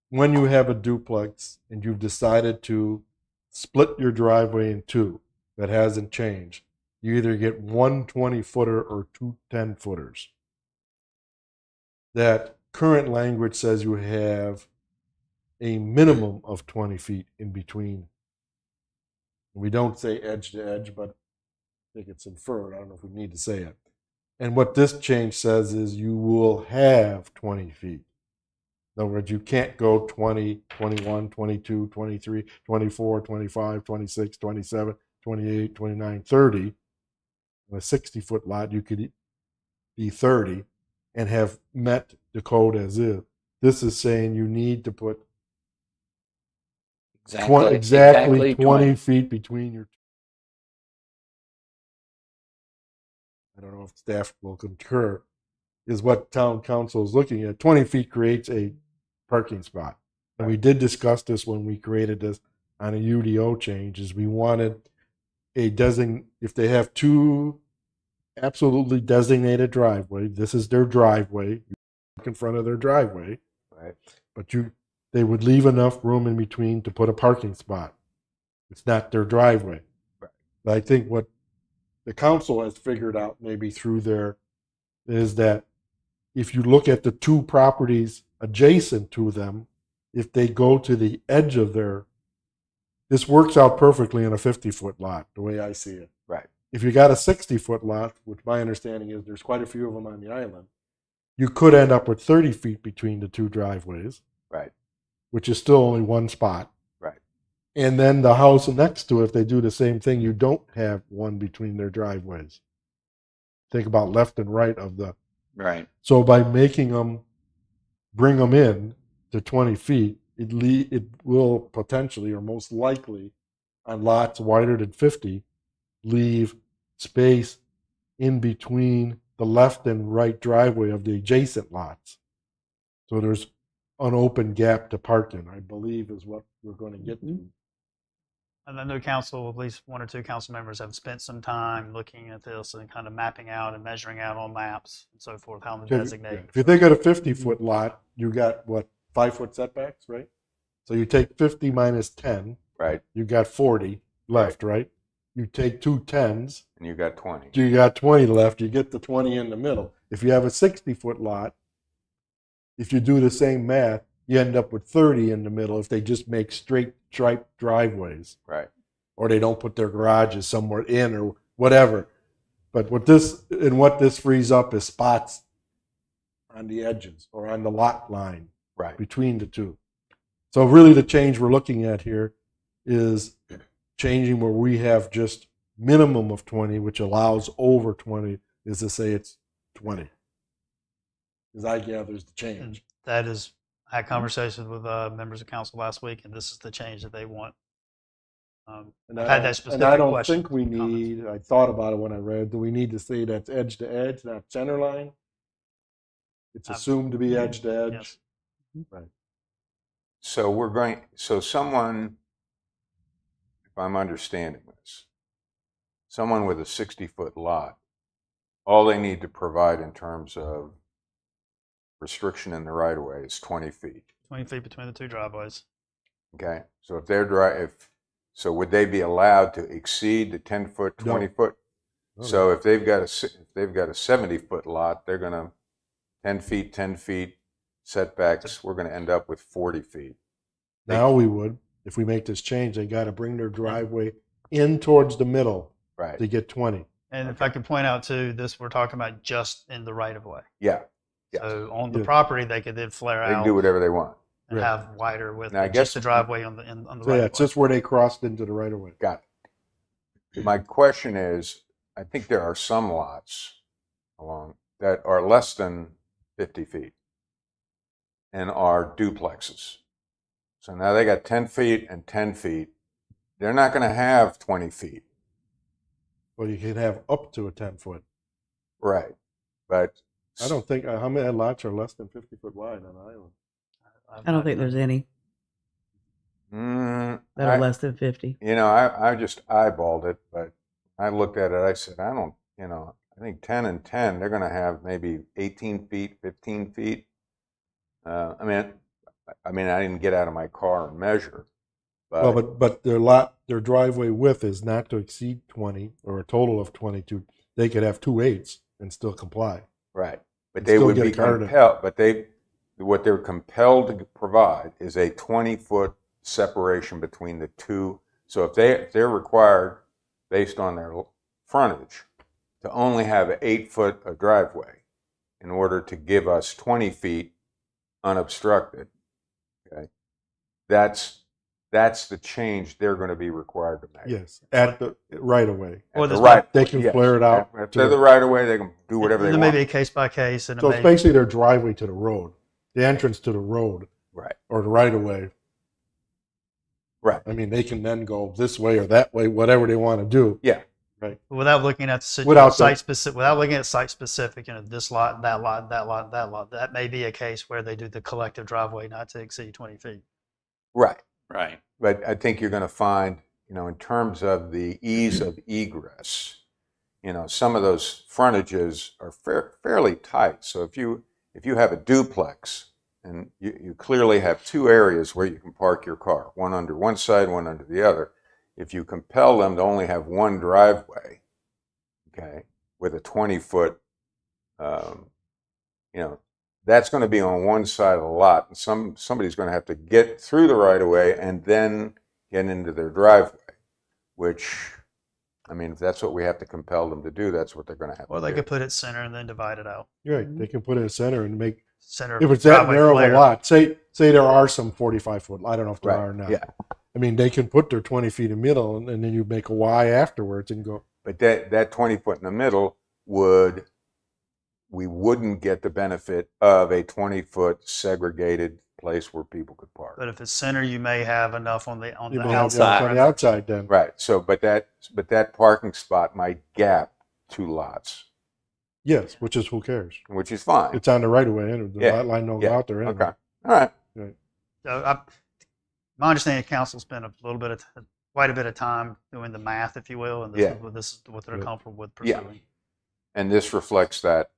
when you have a duplex and you've decided to split your driveway in two, that hasn't changed. You either get one 20-footer or two 10-footers. That current language says you have a minimum of 20 feet in between. We don't say edge to edge, but I think it's inferred. I don't know if we need to say it. And what this change says is you will have 20 feet. In other words, you can't go 20, 21, 22, 23, 24, 25, 26, 27, 28, 29, 30. On a 60-foot lot, you could be 30 and have met the code as is. This is saying you need to put exactly 20 feet between your. I don't know if staff will concur, is what town council is looking at. 20 feet creates a parking spot. And we did discuss this when we created this on a UDO change, is we wanted a if they have two absolutely designated driveway, this is their driveway, you park in front of their driveway, Right. but they would leave enough room in between to put a parking spot. It's not their driveway. Right. But I think what the council has figured out maybe through there is that if you look at the two properties adjacent to them, if they go to the edge of this works out perfectly in a 50-foot lot, the way I see it. Right. If you got a 60-foot lot, which my understanding is there's quite a few of them on the island, you could end up with 30 feet between the two driveways. Right. Which is still only one spot. Right. And then the house next to it, if they do the same thing, you don't have one between their driveways. Think about left and right of the. Right. So by making them bring them in to 20 feet, it will potentially or most likely on lots wider than 50 leave space in between the left and right driveway of the adjacent lots. So there's an open gap to park in, I believe is what we're going to get to. And I know council, at least one or two council members have spent some time looking at this and kind of mapping out and measuring out on maps and so forth, how to designate. If you think of a 50-foot lot, you got what, 5-foot setbacks, right? So you take 50 minus 10, Right. you got 40 left, right? You take two 10s, And you got 20. you got 20 left, you get the 20 in the middle. If you have a 60-foot lot, if you do the same math, you end up with 30 in the middle if they just make straight striped driveways. Right. Or they don't put their garages somewhere in or whatever. But what this frees up is spots on the edges or on the lot line Right. between the two. So really the change we're looking at here is changing where we have just minimum of 20, which allows over 20, is to say it's 20. As I gather is the change. That is, I had conversations with members of council last week, and this is the change that they want. And I've had that specific I don't question. think we need, I thought about it when I read, do we need to say that's edge to edge, not center line? It's assumed to be edge to edge. Yes. Right. So someone, if I'm understanding this, someone with a 60-foot lot, all they need to provide in terms of restriction in the right of way is 20 feet. 20 feet between the two driveways. Okay. So so would they be allowed to exceed the 10-foot, No. 20-foot? No, So if they've got a 70-foot lot, they're going to 10 feet setbacks. We're going to end up with 40 feet. Now we would, if we make this change, they got to bring their driveway in towards the middle Right. to get 20. And if I could point out too, this we're talking about just in the right of way. Yeah. Yes. So on the Yeah. property, they could then flare They can out do whatever they want. and Right. have wider width, Now, I than just guess- the driveway on the on the So right yeah, of it's way. just where they crossed into the right of way. Got it. My question is, I think there are some lots along that are less than 50 feet and are duplexes. So now they got 10 feet and 10 feet. They're not going to have 20 feet. Well, you can have up to a 10-foot. Right. But I don't think, how many lots are less than 50 foot wide on Island? I don't think there's any Mm, that are less than 50. You know, I just eyeballed it, but I looked at it. I said, I don't, you know, I think 10 and 10, they're going to have maybe 18 feet, 15 feet. I mean, I didn't get out of my car and measure, Well, but but their driveway width is not to exceed 20 or a total of 22. They could have 2/8 and still comply. right. But And they still would get be a car to- compelled, what they're compelled to provide is a 20-foot separation between the two. So if they're required, based on their frontage, to only have an 8-foot of driveway in order to give us 20 feet unobstructed, okay, that's the change they're going to be required to make. Yes, at the right of way. At Or the this right, They can yes. flare it out If to they're the the- right of way, they can do whatever they there want. may be a case by case, and it So may, it's basically their driveway to the road, the entrance to the road Right, or the right of way. right. I mean, they can then go this way or that way, whatever they want to do. Yeah, without looking at the Without the- site specific, without looking at site specific, you know, this lot, that lot, that lot, that lot. That may be a case where they do the collective driveway not to exceed 20 feet. right. Right. But I think you're going to find, you know, in terms of the ease of egress, you know, some of those frontages are fairly tight. So if you have a duplex and you clearly have two areas where you can park your car, one under one side, one under the other, if you compel them to only have one driveway, okay, with a 20-foot, you know, that's going to be on one side of the lot, and somebody's going to have to get through the right of way and then get into their driveway. Which, I mean, if that's what we have to compel them to do, that's what they're going to have Or to they do. could put it center and then divide it out. You're right. They can put it in the center and make, Center. if it's that driveway narrow of a flare. lot, say there are some 45-foot, I don't know if there Right, are now. yeah. I mean, they can put their 20 feet in the middle and then you make a Y afterwards and go, But that 20-foot in the middle we wouldn't get the benefit of a 20-foot segregated place where people could park. But if it's center, you may have enough on the you may have outside. on the outside then. Right. So, but that parking spot might gap two lots, Yes, which is who cares? which is fine. It's on the right of way. And the Yeah, lot line don't yeah, go out there. Anyway. Okay. All right. So my understanding, council spent quite a bit of time doing the math, if you will, and Yeah. this is what they're Yeah. comfortable with Yeah. pursuing. And this reflects that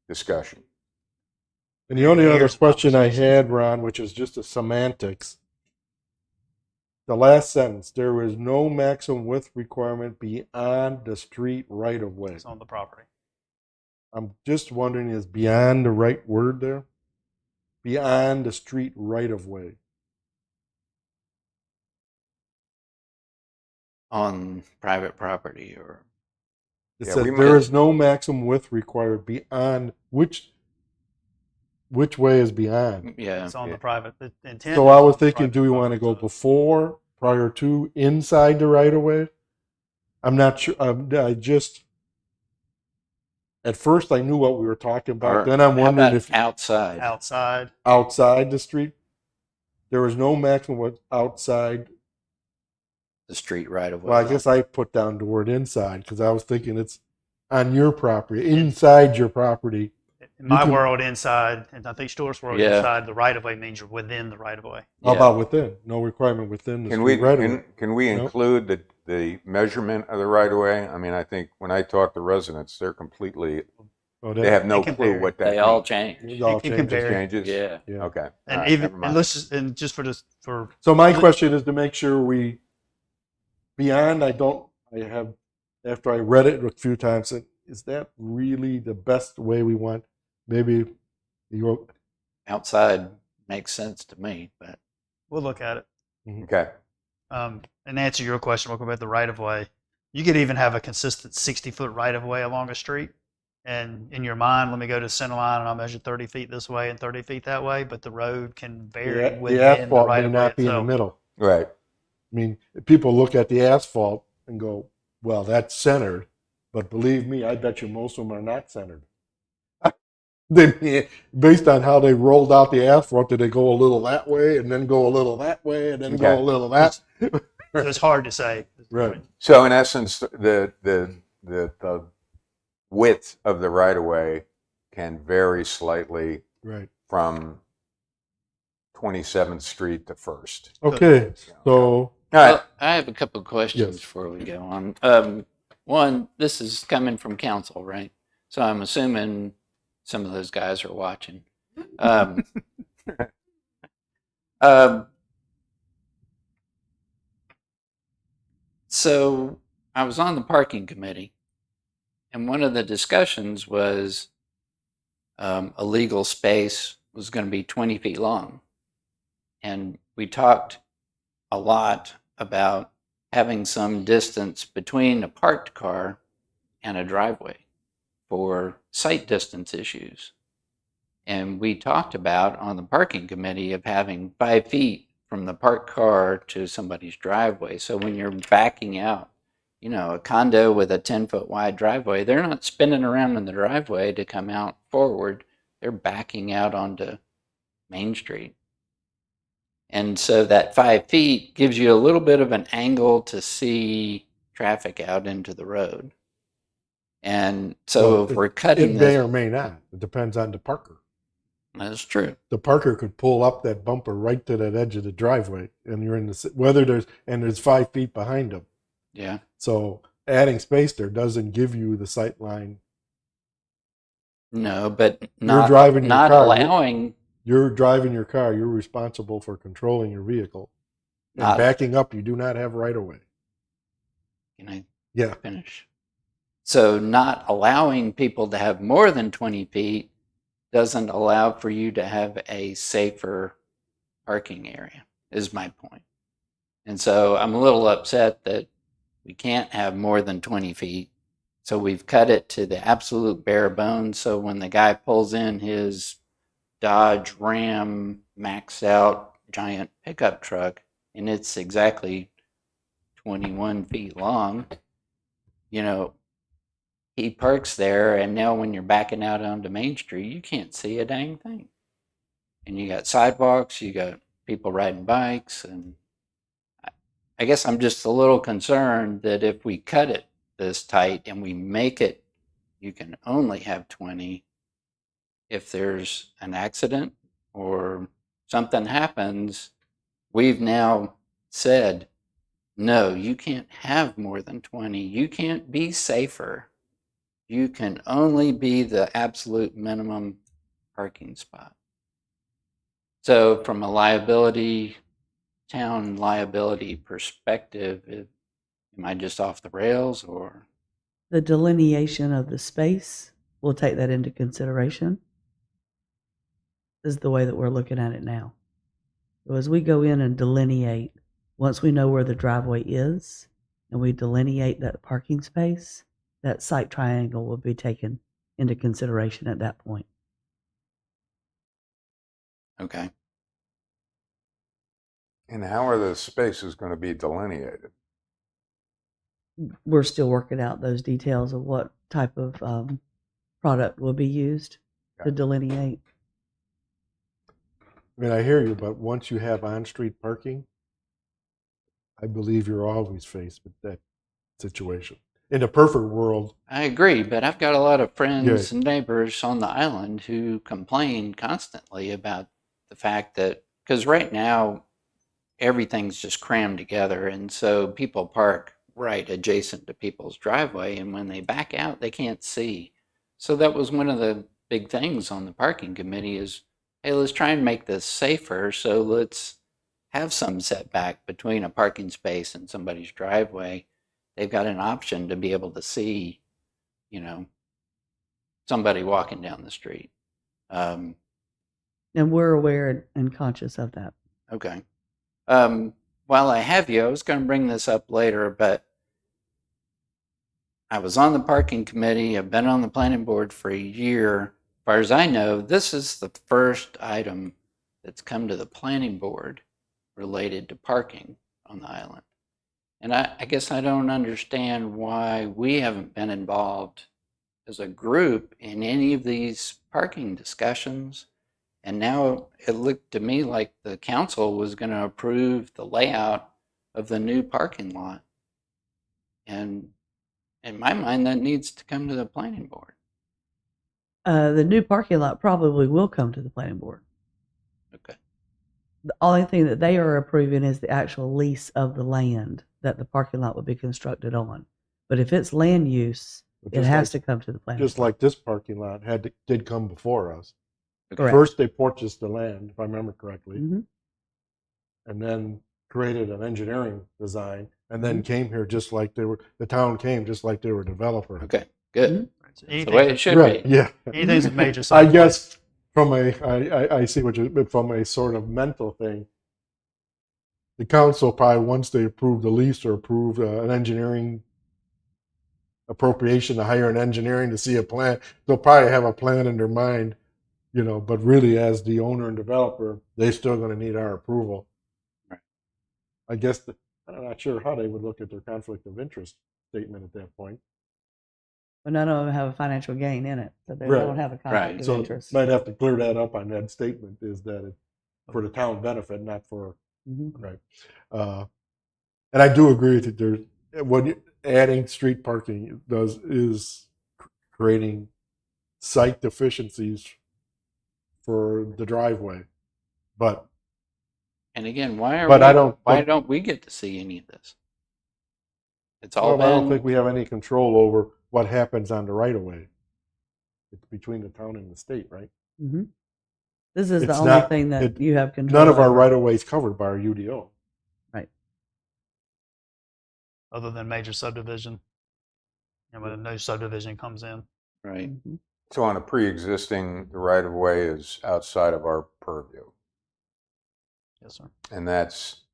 discussion. And the only other Here's question I conversation. had, Ron, which is just a semantics. The last sentence, there is no maximum width requirement beyond the street right of way. It's on the property. I'm just wondering, is beyond the right word there? Beyond the street right of way. On private property or It Yeah, says we there might- is no maximum width required beyond which way is beyond? yeah. It's on Yeah. the private. The intent. So is I on was the thinking, private do we want to property go side. before, prior to, inside the right of way? I'm not sure. At first I knew what we were talking about. Or Then I'm how wondering about if outside outside? outside the street, there is no maximum width outside. the street right of way. Well, I guess I put down the word inside because I was thinking it's on your property, inside your property. In my can- world, inside, and I think Stuart's world, Yeah. inside the right of way means you're within the right of way. How Yeah. about within? No requirement within the Can we street right of way. can we Nope. include the measurement of the right of way? I mean, I think when I talk to residents, they're completely Oh, they have no It can clue vary. what that They all means. change. it all it can changes. Just vary. changes. Yeah. Yeah. Okay. And All right, even never mind. and let's just and just for So my question is to make sure we beyond. After I read it a few times, said, is that really the best way we want? Maybe you. Outside makes sense to me, but we'll look at it. Okay. And answer your question, we'll go about the right of way. You could even have a consistent 60-foot right of way along a street, and in your mind, let me go to the center line and I'll measure 30 feet this way and 30 feet that way, but the road can vary The within the asphalt right may of way not be in the itself. middle. Right. I mean, people look at the asphalt and go, well, that's centered. But believe me, I bet you most of them are not centered. Based on how they rolled out the asphalt, did they go a little that way and then go a little that way and then go a Okay. little that? So it's hard to say. Right. So in essence, the width of the right of way can vary slightly Right. from 27th Street to First. Okay. So, All right. Well, I have a couple of questions Yes. before we go on. One, this is coming from council, right? So I'm assuming some of those guys are watching. Um, um, so I was on the parking committee, and one of the discussions was a legal space was going to be 20 feet long. And we talked a lot about having some distance between a parked car and a driveway for sight distance issues. And we talked about on the parking committee of having 5 feet from the parked car to somebody's driveway. So when you're backing out, you know, a condo with a 10-foot wide driveway, they're not spinning around in the driveway to come out forward. They're backing out onto Main Street. And so that 5 feet gives you a little bit of an angle to see traffic out into the road. And so well, if we're cutting it may this, or may not. It depends on the parker. that's true. The parker could pull up that bumper right to that edge of the driveway, and you're in the whether there's 5 feet behind them. Yeah. So adding space there doesn't give you the sight line. No, but You're not, driving your not car. allowing, You're driving your car. You're responsible for controlling your vehicle. And Not- backing up, you do not have right of way. can I Yeah. finish? So not allowing people to have more than 20 feet doesn't allow for you to have a safer parking area, is my point. And so I'm a little upset that we can't have more than 20 feet. So we've cut it to the absolute bare bones. So when the guy pulls in his Dodge Ram maxed out giant pickup truck and it's exactly 21 feet long, you know, he parks there, and now when you're backing out onto Main Street, you can't see a dang thing. And you got sidewalks, you got people riding bikes, and I guess I'm just a little concerned that if we cut it this tight and we make it, you can only have 20, if there's an accident or something happens, we've now said, no, you can't have more than 20. You can't be safer. You can only be the absolute minimum parking spot. So from a town liability perspective, am I just off the rails, or? The delineation of the space, we'll take that into consideration. This is the way that we're looking at it now. So as we go in and delineate, once we know where the driveway is and we delineate that parking space, that site triangle will be taken into consideration at that point. Okay. And how are the spaces going to be delineated? We're still working out those details of what type of product will be used to delineate. I mean, I hear you, but once you have on-street parking, I believe you're always faced with that situation. In a perfect world, I agree, but I've got a lot of friends Yeah. and neighbors on the island who complain constantly about the fact that, because right now everything's just crammed together, and so people park right adjacent to people's driveway, and when they back out, they can't see. So that was one of the big things on the parking committee is, hey, let's try and make this safer, so let's have some setback between a parking space and somebody's driveway. They've got an option to be able to see, you know, somebody walking down the street. And we're aware and conscious of that. Okay. While I have you, I was going to bring this up later, but I was on the parking committee. I've been on the planning board for a year. As far as I know, this is the first item that's come to the planning board related to parking on the island. And I guess I don't understand why we haven't been involved as a group in any of these parking discussions. And now it looked to me like the council was going to approve the layout of the new parking lot. And in my mind, that needs to come to the planning board. The new parking lot probably will come to the planning board. Okay. The only thing that they are approving is the actual lease of the land that the parking lot would be constructed on. But if it's land use, But it just has like- to come to the planning Just board. like this parking lot did come before us. Correct. First, they purchased the land, if I remember correctly, Mhm. and then created an engineering design, and then Mm-hmm. came here just like the town came just like they were a developer. Okay, good. So That's the way it should Right, be. yeah. Anything's a major I site plan. guess I see what you, from a sort of mental thing, the council probably, once they approve the lease or approve an engineering appropriation to hire an engineering to see a plan, they'll probably have a plan in their mind, but really as the owner and developer, they're still going to need our approval. Right. I guess I'm not sure how they would look at their conflict of interest statement at that point. But none of them have a financial gain in it, so they Right. don't have a conflict of So interest. might have to clear that up on that statement, is that it's for the town benefit, not for, Mhm. right. And I do agree that adding street parking is creating site deficiencies for the driveway. But And again, why But don't we get to see any of this? It's all I don't been think we have any control over what happens on the right of way. It's between the town and the state, right? Mhm. This is the It's only not- thing that it- you have control None of our over. right of ways covered by our UDO. Other than major subdivision. And when a new subdivision comes in. right. Mhm. So on a pre-existing, the right-of-way is outside of our purview. Yes, sir. And that's,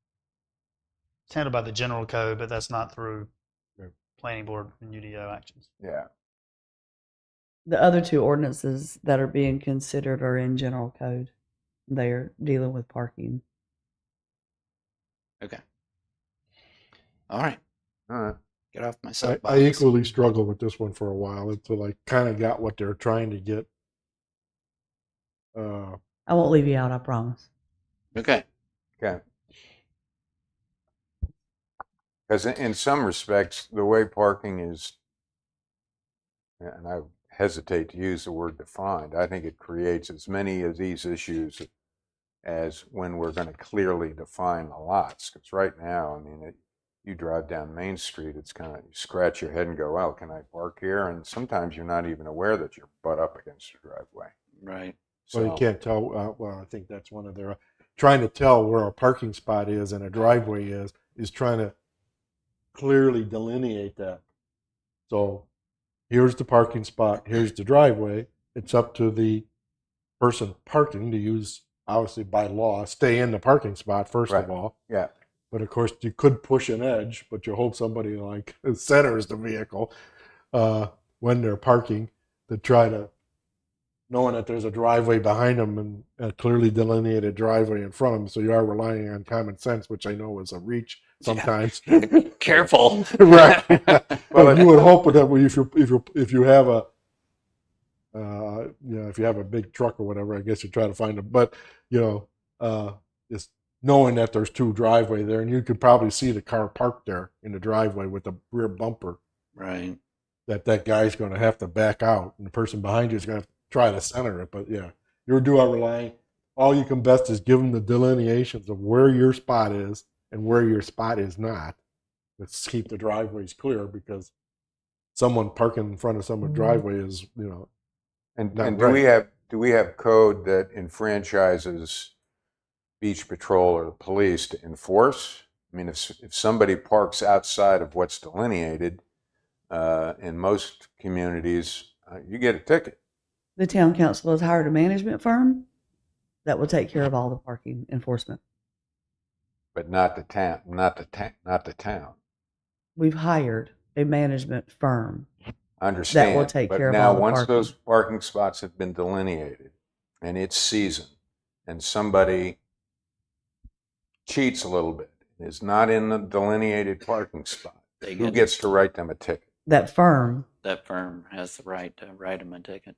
It's handled by the general code, but that's not through Right. planning board and UDO actions. yeah. The other two ordinances that are being considered are in general code. They're dealing with parking. Okay. All right. All right. Get off my I soapbox. equally struggled with this one for a while until I kind of got what they're trying to get. I won't leave you out, I promise. Okay. Okay. Because in some respects, the way parking is, and I hesitate to use the word defined, I think it creates as many of these issues as when we're going to clearly define the lots. Because right now, I mean, you drive down Main Street, it's kind of, you scratch your head and go, well, can I park here? And sometimes you're not even aware that you're butt up against the driveway. Right. So you So, can't tell. Well, I think that's one of their trying to tell where a parking spot is and a driveway is trying to clearly delineate that. So here's the parking spot. Here's the driveway. It's up to the person parking to use, obviously by law, stay in the parking spot first Right. of all. yeah. But of course, you could push an edge, but you hope somebody like centers the vehicle when they're parking to try to, knowing that there's a driveway behind them and a clearly delineated driveway in front of them. So you are relying on common sense, which I know is a reach sometimes. Careful. Right. Well, But you would hope that if you have a if you have a big truck or whatever, I guess you try to find them. But just knowing that there's two driveway there, and you could probably see the car parked there in the driveway with the rear bumper, Right. that guy's going to have to back out, and the person behind you is going to try to center it. But yeah, you are relying. All you can best is give them the delineations of where your spot is and where your spot is not. Let's keep the driveways clear, because someone parking in front of someone's driveway is, And, Not and right. do we have code that enfranchises beach patrol or the police to enforce? I mean, if somebody parks outside of what's delineated, in most communities, you get a ticket. The town council has hired a management firm that will take care of all the parking enforcement. But not the town, not the town. We've hired a management firm. I understand. take but care of now, all the once parking. those parking spots have been delineated and it's season, and somebody cheats a little bit, is not in the delineated parking spot, They who get, gets to write them a ticket? That firm, that firm has the right to write them a ticket.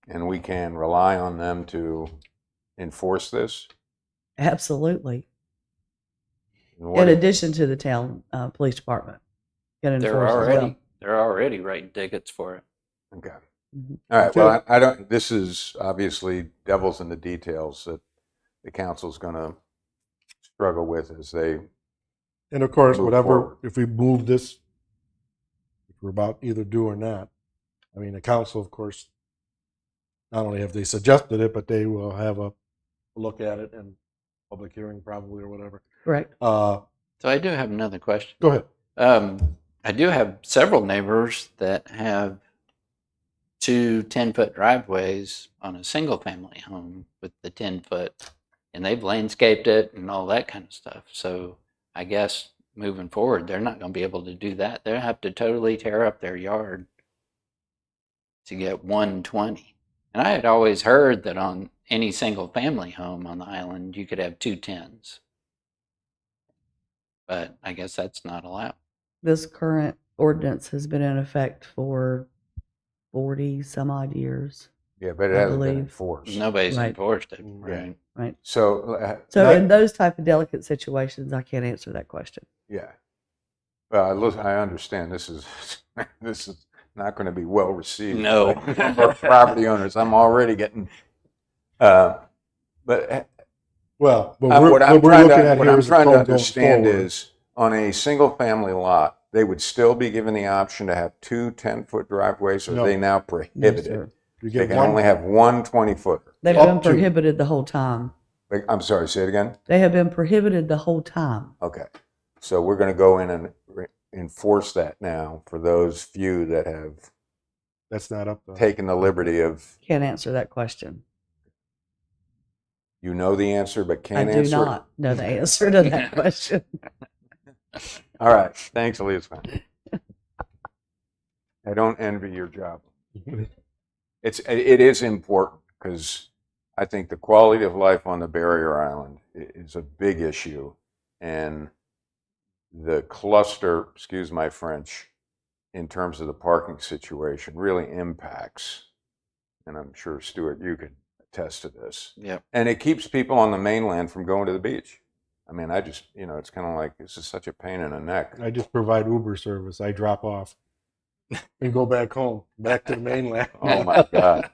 And we can rely on them to enforce this? absolutely. And what In if- addition to the town police department. Can They're enforce as well. already writing tickets for it. Okay. Mhm. All right. Well, I don't. This is obviously devil's in the details that the council's going to struggle with as they. And of course, Move whatever, forward. if we move this, if we're about to either do or not, I mean, the council, of course, not only have they suggested it, but they will have a look at it and public hearing probably or whatever. Correct. Go So I do have another question. ahead. I do have several neighbors that have 2 10-foot driveways on a single family home with the 10-foot, and they've landscaped it and all that kind of stuff. So I guess moving forward, they're not going to be able to do that. They'll have to totally tear up their yard to get 120. And I had always heard that on any single family home on the island, you could have 2 10s. But I guess that's not allowed. This current ordinance has been in effect for 40 some odd years. Yeah, but it I hasn't been believe. enforced. Nobody's Right. enforced it, Yeah. right? So So Right. in those type of delicate situations, I can't answer that question. yeah. Well, I understand this is this is not going to be well received. No. by property owners. I'm already getting. But Well, but what I'm we're trying looking to, at what here I'm is the trying to code going understand forward. is on a single family lot, they would still be given the option to have 2 10-foot driveways, or No. are they now No, prohibited? sir. You They get can one, only have one 20-footer. They've Up been to. prohibited the whole time. I'm sorry, say it again? They have been prohibited the whole time. Okay. So we're going to go in and enforce that now for those few that have that's not up to. taken the liberty of, Can't answer that question. you know the answer, but I can't do answer it? not know the answer to that question. All right. Thanks, Elisa. I don't envy your job. It is important because I think the quality of life on the barrier island is a big issue, and the cluster, excuse my French, in terms of the parking situation really impacts, and I'm sure Stuart, you could attest to this, Yep. and it keeps people on the mainland from going to the beach. I mean, I just, it's kind of like, this is such a pain in the neck. I just provide Uber service. I drop off and go back home, back to the mainland. Oh my God.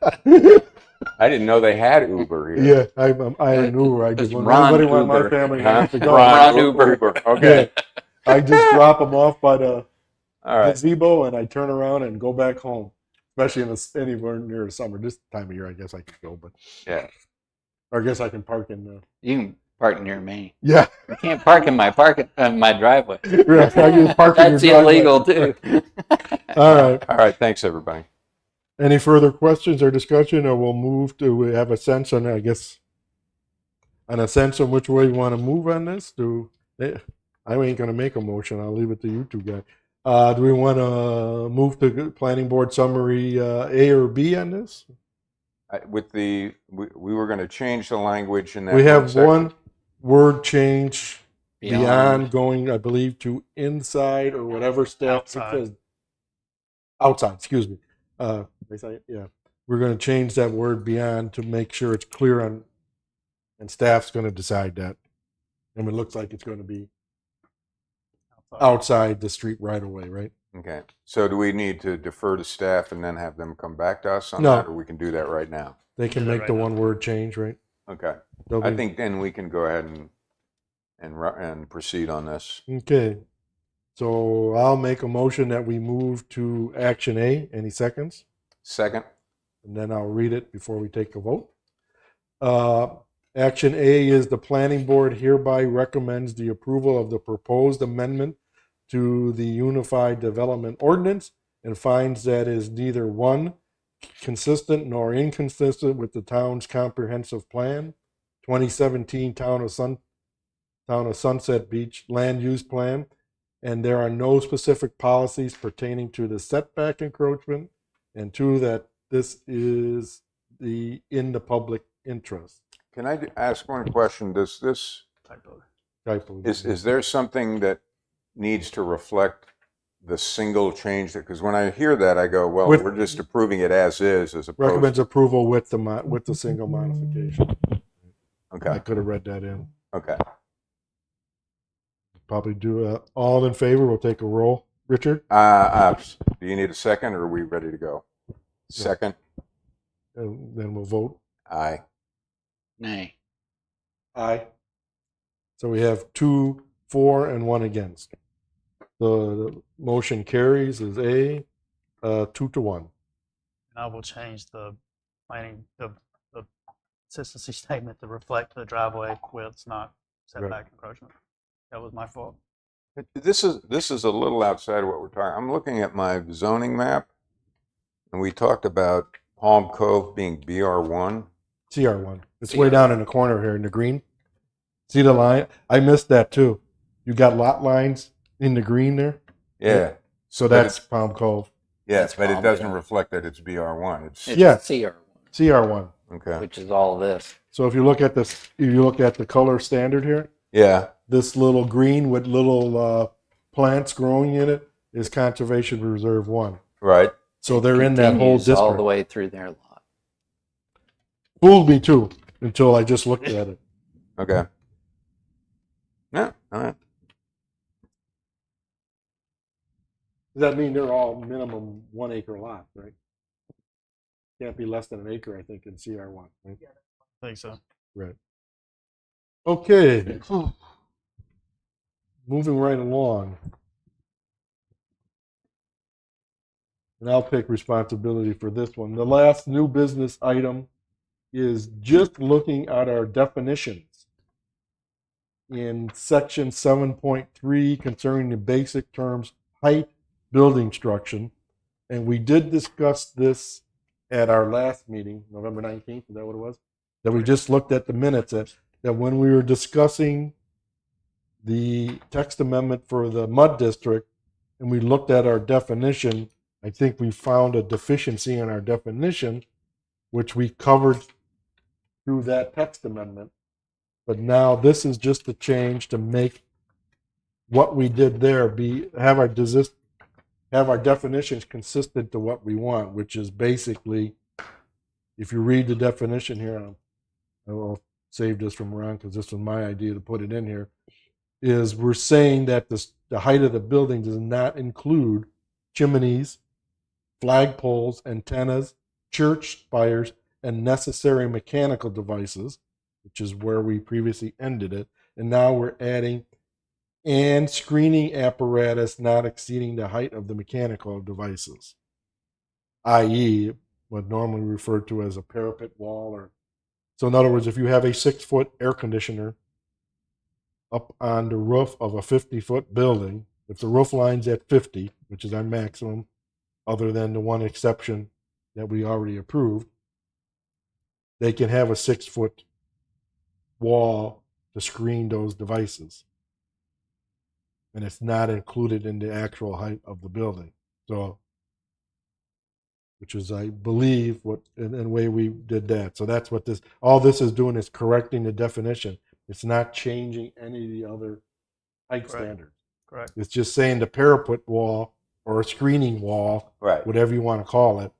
I didn't know they had Uber here. Yeah, I'm Iron Uber. I just It's when Ron anybody want my Uber. family Huh? has to go. Ron Uber. Okay. I just drop them off by the All right. gazebo and I turn around and go back home. Especially anywhere near the summer. This time of year, I guess I could go, but Yeah. or I guess I can park in the. You can park near me. Yeah, You can't park in my my driveway. I can park in That's your driveway. illegal too. All right. All right. Thanks, everybody. Any further questions or discussion, or we'll move to we have a sense on, I guess, on a sense on which way you want to move on this? I ain't gonna make a motion. I'll leave it to you two guys. Do we want to move to planning board summary A or B on this? We were going to change the language in that. We have section. one word change beyond Beyond. going, I believe, to inside or whatever staff Outside. says. Outside, excuse me. Yeah, we're going to change that word beyond to make sure it's clear on, and staff's going to decide that. And it looks like it's going to be outside the street right away, right? Okay. So do we need to defer to staff and then have them come back to us on No. that, or we can do that right now? They can Do that make right the now. one word change, right? Okay. They'll I be- think then we can go ahead and proceed on this. Okay. So I'll make a motion that we move to action A. Any seconds? Second. And then I'll read it before we take a vote. Action A is the planning board hereby recommends the approval of the proposed amendment to the Unified Development Ordinance and finds that is neither one, consistent nor inconsistent with the town's comprehensive plan, 2017 Town of Sunset Beach Land Use Plan, and there are no specific policies pertaining to the setback encroachment, and two, that this is in the public interest. Can I ask one question? Does this, Typo. Type of- is there something that needs to reflect the single change? Because when I hear that, I go, well, With- we're just approving it as is, as opposed Recommends to, approval with the single modification. I okay, could have read that in. okay. Probably do all in favor. We'll take a roll. Richard, Do you need a second, or are we ready to go? Second? and then we'll vote. Aye. Nay. Aye. So we have 2 for and 1 against. The motion carries as 2-1. And I will change the planning, the consistency statement to reflect the driveway widths, not setback encroachment. That was my fault. This is a little outside of what we're talking. I'm looking at my zoning map, and we talked about Palm Cove being BR1. CR1. It's way down in the corner here in the green. See the line? I missed that too. You got lot lines in the green there. Yeah, So that's Palm Cove. yes, That's but it Palm doesn't Cove. reflect that it's BR1. It's It's Yeah. CR1, CR1. okay. which is all this. So if you look at the color standard here, Yeah, this little green with little plants growing in it is Conservation Reserve 1. right. So they're in that whole Continues all the district. way through their lot. Fooled me too until I just looked at it. Okay. Yeah, all right. Does that mean they're all minimum 1 acre lots, right? Can't be less than an acre, I think, in CR1. Right? I think so. Right. Okay. Moving right along. And I'll take responsibility for this one. The last new business item is just looking at our definitions in section 7.3 concerning the basic terms height, building structure. And we did discuss this at our last meeting, November 19th, is that what it was? That we just looked at the minutes that when we were discussing the text amendment for the MUD district and we looked at our definition, I think we found a deficiency in our definition, which we covered through that text amendment. But now this is just a change to make what we did there have our definitions consistent to what we want, which is basically, if you read the definition here, I will save this from Ron because this was my idea to put it in here, is we're saying that the height of the building does not include chimneys, flagpoles, antennas, church spires, and necessary mechanical devices, which is where we previously ended it. And now we're adding and screening apparatus not exceeding the height of the mechanical devices, i.e., what normally referred to as a parapet wall. So in other words, if you have a 6-foot air conditioner up on the roof of a 50-foot building, if the roof line's at 50, which is our maximum, other than the one exception that we already approved, they can have a 6-foot wall to screen those devices. And it's not included in the actual height of the building. So, which is, I believe, what in the way we did that. So that's what all this is doing is correcting the definition. It's not changing any of the other height standards. Correct. It's just saying the parapet wall or a screening wall, Right. whatever you want to call it,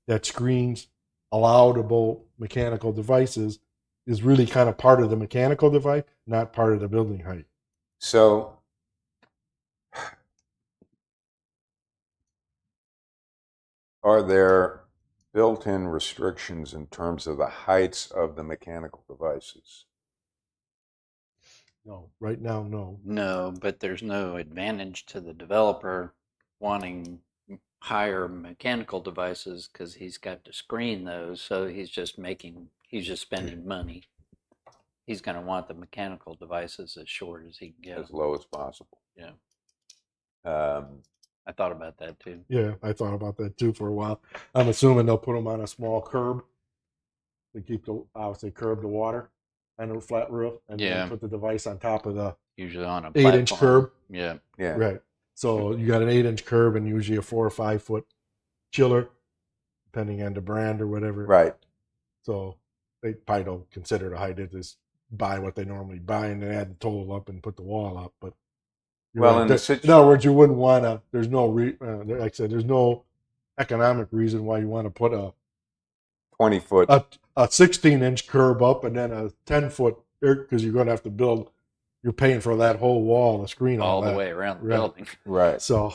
that screens allowable mechanical devices is really kind of part of the mechanical device, not part of the building height. So are there built-in restrictions in terms of the heights of the mechanical devices? No, right now, no. No, but there's no advantage to the developer wanting higher mechanical devices because he's got to screen those. So he's just spending money. He's going to want the mechanical devices as short as he can get. As low as possible. Yeah. I I thought about that too. Yeah, I thought about that too for a while. I'm assuming they'll put them on a small curb to keep the, obviously, curb the water. on a flat roof, and Yeah. then put the device on top of the Usually on a 8-inch platform. curb. Yeah. Yeah. Right. So you got an 8-inch curb and usually a 4 or 5 foot chiller, depending on the brand or whatever. Right. So they probably don't consider the height. They just buy what they normally buy and then add the total up and put the wall up. But you're Well, right. in the In other words, you wouldn't want to. There's no like I said. There's no economic reason why you want to put 20-foot. a 16-inch curb up and then a 10-foot because you're going to have to build. You're paying for that whole wall, the screen, All the that. way around the Right. building. Right. So,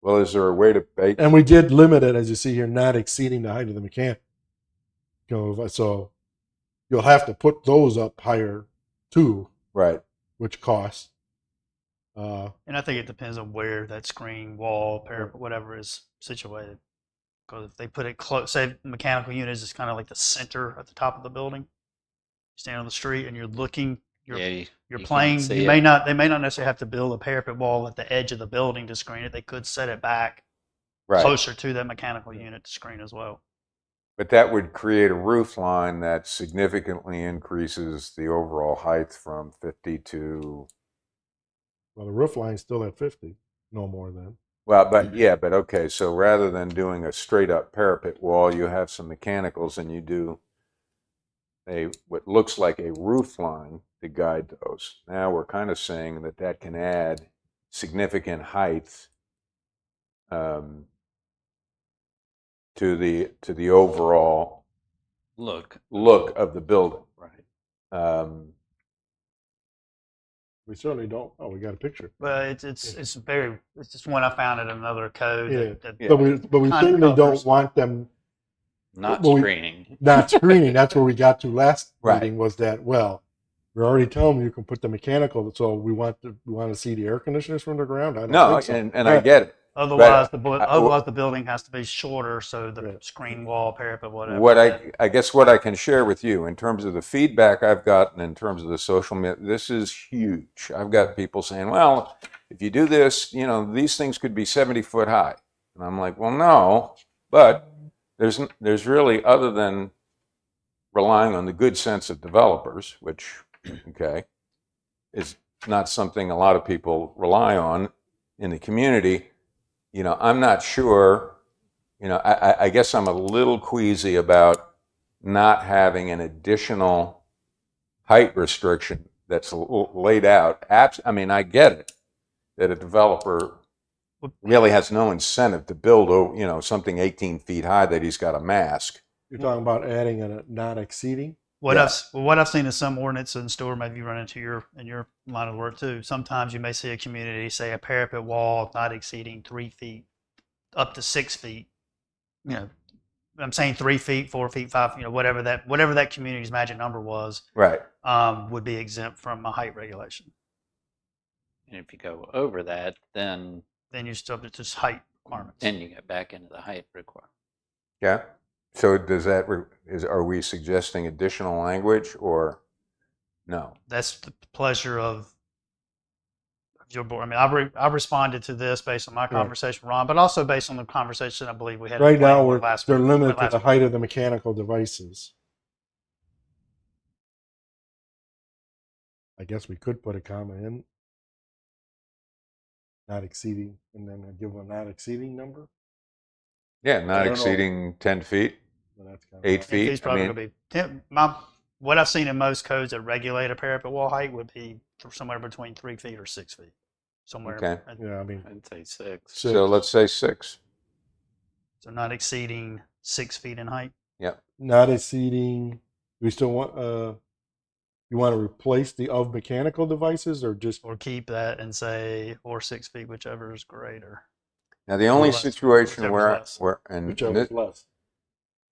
Well, is there a way to bake? and we did limit it, as you see here, not exceeding the height of the mechanic. So you'll have to put those up higher too, Right. which costs. And I think it depends on where that screen, wall, parapet, whatever is situated. Because if they put it close, say mechanical units is kind of like the center at the top of the building. You stand on the street and you're looking, you're Yeah. you're you playing. can't see You it. may not. They may not necessarily have to build a parapet wall at the edge of the building to screen it. They could set it back Right. closer to that mechanical unit to screen as well. But that would create a roof line that significantly increases the overall height from 50 to, Well, the roof line's still at 50, no more than. well, but yeah, but okay. So rather than doing a straight up parapet wall, you have some mechanicals and you do what looks like a roof line to guide those. Now we're kind of saying that can add significant height to the overall Look. look of the building. Right. We certainly don't. Oh, we got a picture. But it's just one I found in another code. Yeah. That Yeah. But we Kind of certainly don't covers. want them Not Well, we- screening. not screening. That's where we got to last Right. meeting was that, well, we're already telling them you can put the mechanical, so we want to see the air conditioners from the ground. I don't No, think so. and I get it. Otherwise, But, otherwise the building has to be shorter, so the Right. screen wall, parapet, whatever. What I guess what I can share with you in terms of the feedback I've gotten in terms of the social media, this is huge. I've got people saying, well, if you do this, these things could be 70 foot high. And I'm like, well, no, but there's really, other than relying on the good sense of developers, which, okay, is not something a lot of people rely on in the community. I'm not sure, I guess I'm a little queasy about not having an additional height restriction that's laid out. I mean, I get it that a developer really has no incentive to build, something 18 feet high that he's got to mask. You're talking about adding a not exceeding. What Yeah. I've seen in some ordinance in store, maybe you run into in your line of work too. Sometimes you may see a community say a parapet wall not exceeding 3 feet, up to 6 feet. I'm saying 3 feet, 4 feet, 5. Whatever that community's magic number was, Right. would be exempt from a height regulation. And if you go over that, then Then you're subject to height requirements. you get back into the height requirement. Yeah. So does that, are we suggesting additional language or no? That's the pleasure of your board. I mean, I've responded to this based on my conversation with Ron, but also based on the conversation I believe we had. Right now, week. they're limited to the height of the mechanical devices. I guess we could put a comma in. Not exceeding, and then give them a not exceeding number. Yeah, I not don't know. exceeding 10 feet, Well, that's kind 8 He's feet. I probably mean, going to be what I've seen in most codes that regulate a parapet wall height would be somewhere between 3 feet or 6 feet, somewhere. Okay. Yeah, I mean, I'd say 6. so let's say 6. So not exceeding 6 feet in height. not exceeding. We still want. You want to replace the of mechanical devices, or just Or keep that and say, or 6 feet, whichever is greater. Now, the only less, situation whichever's where, less. and whichever is less?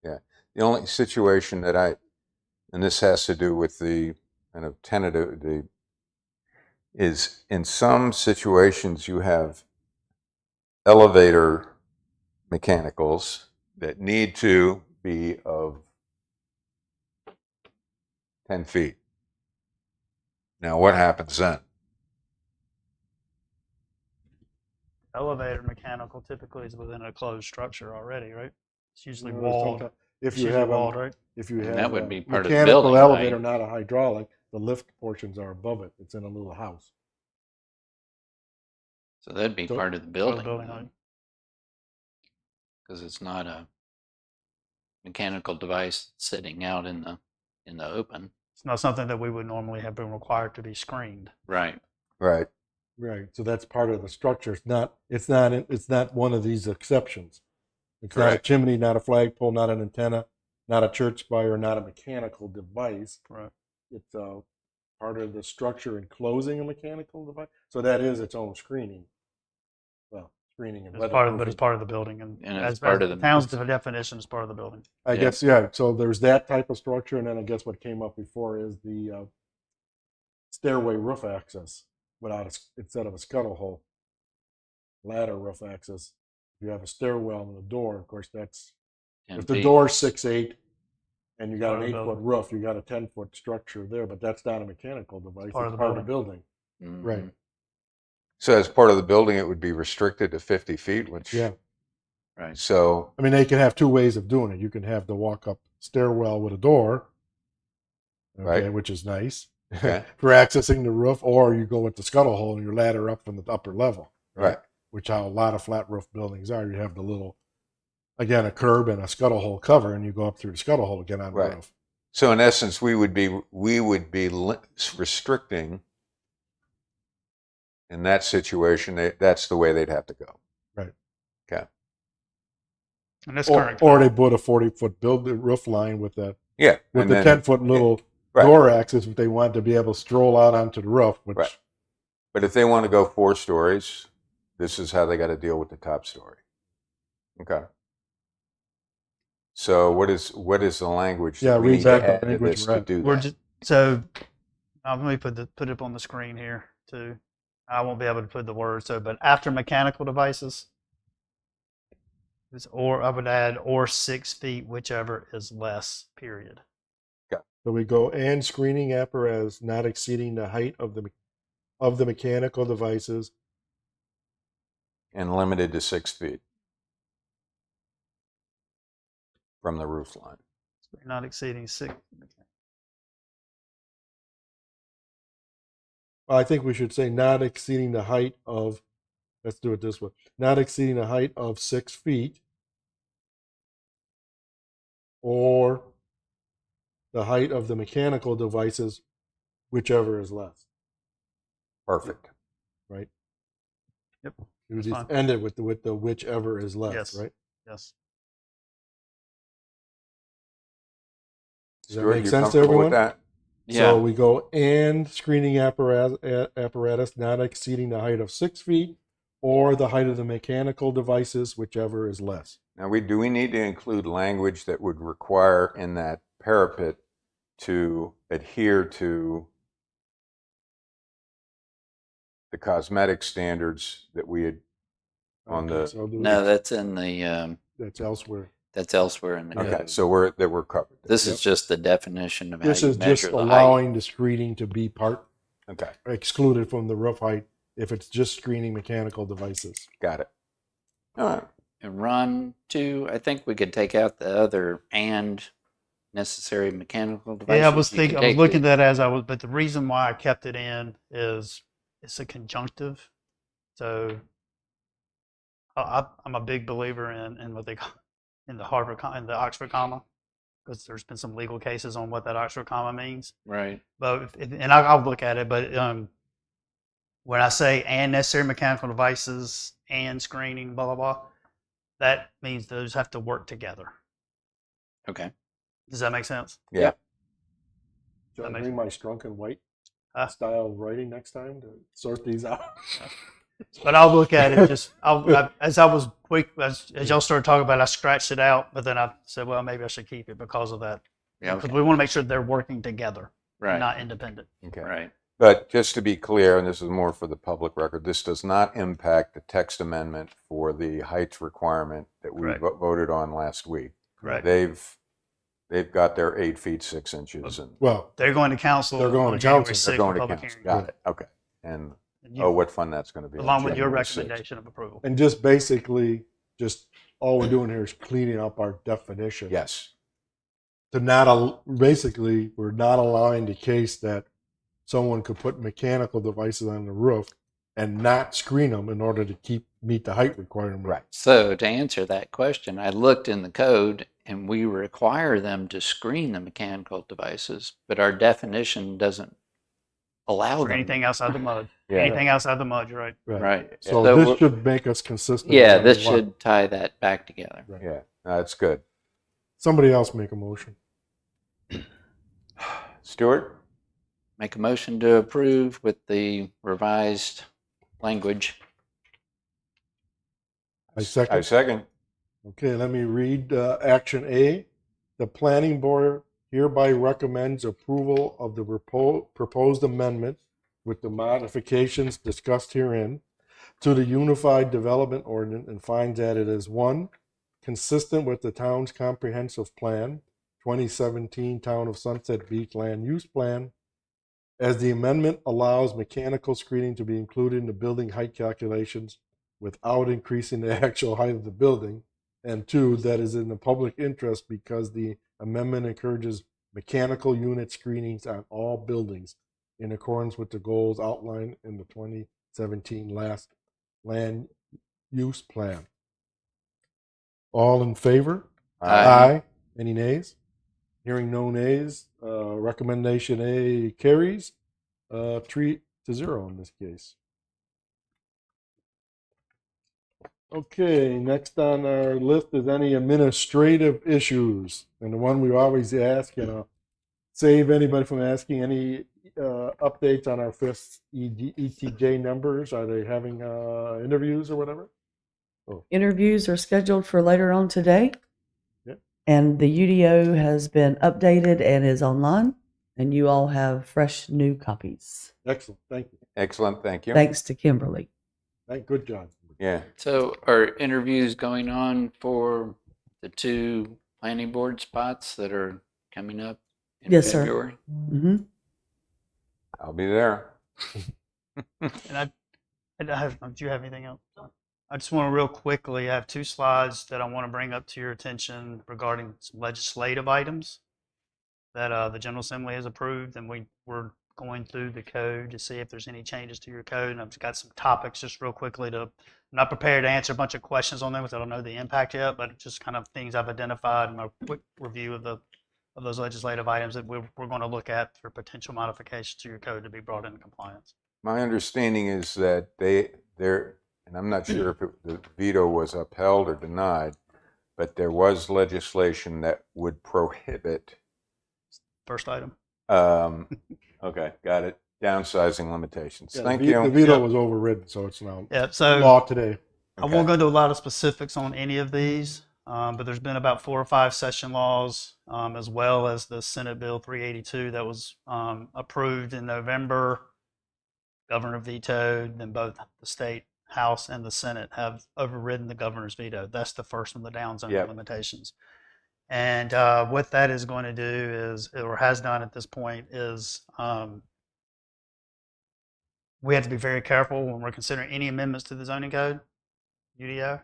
the only situation that and this has to do with the kind of tentative, is in some situations you have elevator mechanicals that need to be of 10 feet. Now, what happens then? Elevator mechanical typically is within a closed structure already, right? It's usually No, walled. if It's you usually have walled, a, right? if you And have that would a be part of the mechanical building, elevator, right? not a hydraulic, the lift portions are above it. It's in a little house. So that'd be So- part of the For the building, building height. because it's not a mechanical device sitting out in the open. It's not something that we would normally have been required to be screened. Right. Right. Right. So that's part of the structure. It's not one of these exceptions. It's not a Correct. chimney, not a flagpole, not an antenna, not a church spire, not a mechanical device. Right. It's part of the structure enclosing a mechanical device. So that is its own screening. Well, screening and It's part of, but weatherproofing. it's part of the building, and And it's as part of the the- town's definition is part of the building. I Yeah. guess, yeah. So there's that type of structure, and then I guess what came up before is the stairway roof access instead of a scuttle hole, ladder roof access. If you have a stairwell and a door, of course, that's 10 if the feet. door's 6'8", and you got Part an of the 8-foot building. roof, you got a 10-foot structure there, but that's not a mechanical device. It's part of the part of the building. Mhm. Right. So as part of the building, it would be restricted to 50 feet, which, Yeah. Right. so, I mean, they can have two ways of doing it. You can have the walk-up stairwell with a door, okay, Right. which is nice Okay. for accessing the roof, or you go with the scuttle hole and you ladder up from the upper level, right. which how a lot of flat roof buildings are. You have the little, again, a curb and a scuttle hole cover, and you go up through the scuttle hole to get on the Right. roof. So in essence, we would be restricting in that situation. That's the way they'd have to go. And this Or, current or they put a 40-foot roof line with the Yeah. with and the then- 10-foot little Right. door access if they want to be able to stroll out onto the roof, which Right. But if they want to go 4 stories, this is how they got to deal with the top story. Okay. So what is the language Yeah, that we read need back to the add to language this we to read. do we're that? just so let me put it up on the screen here too. I won't be able to put the word but after mechanical devices, or I would add or 6 feet, whichever is less. Period. so we go and screening apparatus not exceeding the height of the mechanical devices. And limited to 6 feet from the roof line. Not exceeding 6. I think we should say not exceeding the height of. Let's do it this way: not exceeding the height of 6 feet, or the height of the mechanical devices, whichever is less. Perfect. Right. Yep. We That's just fine. end it with the whichever is less. Yes. Right. Yes. Does that Stuart, make you sense to comfortable with everyone? that? Yeah. So we go and screening apparatus not exceeding the height of 6 feet, or the height of the mechanical devices, whichever is less. Now, do we need to include language that would require in that parapet to adhere to the cosmetic standards that we had on Okay, the? so No, that's in the that's elsewhere. that's elsewhere in the Okay, code. so we're covered. This is just the definition of how This you is measure just the height. allowing the screening to be Okay, excluded from the roof height if it's just screening mechanical devices. got it. All right. And run to, I think we could take out the other and necessary mechanical devices. Yeah, I was You can thinking. I was take looking the- at that as I was, but the reason why I kept it in is it's a conjunctive. So I'm a big believer in what they call in the in the Oxford comma, because there's been some legal cases on what that Oxford comma means. Right. But and I'll look at it. But when I say and necessary mechanical devices and screening, blah blah blah, that means those have to work together. Okay. Does that make sense? Yeah. Should I That makes- bring my strunk and white Huh? style writing next time to sort these out? But I'll look at it just as I was quick as y'all started talking about it, I scratched it out, but then I said, well, maybe I should keep it because of that. Yeah. Because Okay. we want to make sure they're working together, Right. not independent. Okay. Right. But just to be clear, and this is more for the public record, this does not impact the text amendment for the height requirement that we Correct. voted on last week. Correct. They've got their 8 feet 6 inches, and Well, They're going to council. They're going on to January council. 6th they're for going to public council. hearing. Got it. Okay. And And you- oh, what fun that's going to be! on along with your January 6th. recommendation of approval. and just basically, just all we're doing here is cleaning up our definition. Yes. to not basically we're not allowing the case that someone could put mechanical devices on the roof and not screen them in order to meet the height requirement. Right. So to answer that question, I looked in the code and we require them to screen the mechanical devices, but our definition doesn't allow Or them. anything outside the mud. Yeah. Anything outside the mud, you're right. Right. So So this we're- should make us consistent. Yeah, no this matter what. should tie that back together. Yeah, that's good. Somebody else make a motion. Stuart? Make a motion to approve with the revised language. I second. I second. Okay, let me read action A. The planning board hereby recommends approval of the proposed amendment with the modifications discussed herein to the Unified Development Ordinance and finds that it is one, consistent with the town's comprehensive plan, 2017 Town of Sunset Beach Land Use Plan, as the amendment allows mechanical screening to be included in the building height calculations without increasing the actual height of the building. And two, that is in the public interest because the amendment encourages mechanical unit screenings on all buildings in accordance with the goals outlined in the 2017 last land use plan. All in favor? Aye. Any nays? Hearing no nays, recommendation A carries 3-0 in this case. Okay, next on our list is any administrative issues. And the one we always ask, save anybody from asking any updates on our fifth ETJ numbers. Are they having interviews or whatever? Interviews are scheduled for later on today. Yep. And the UDO has been updated and is online. And you all have fresh new copies. Excellent, thank you. Excellent, thank you. Thanks to Kimberly. Good job. Yeah. So are interviews going on for the 2 planning board spots that are coming up in Yes, sir. February? Mm-hmm. I'll be there. And do you have anything else? I just want to real quickly, I have 2 slides that I want to bring up to your attention regarding some legislative items that the General Assembly has approved, and we're going through the code to see if there's any changes to your code. And I've got some topics just real quickly I'm not prepared to answer a bunch of questions on them because I don't know the impact yet, but just kind of things I've identified in my quick review of those legislative items that we're going to look at for potential modifications to your code to be brought into compliance. My understanding is that they're, and I'm not sure if the veto was upheld or denied, but there was legislation that would prohibit. First item. Okay, got it. Downsizing limitations. Yeah, Thank the you. veto Yep. was overridden, so it's now Yeah, so law today. I won't go into a lot of specifics on any of these, but there's been about 4 or 5 session laws, as well as the Senate Bill 382 that was approved in November. Governor vetoed, then both the state House and the Senate have overridden the governor's veto. That's the first one, the downzoning Yep. limitations. And what that is going to do is, or has done at this point, is we have to be very careful when we're considering any amendments to the zoning code, UDO,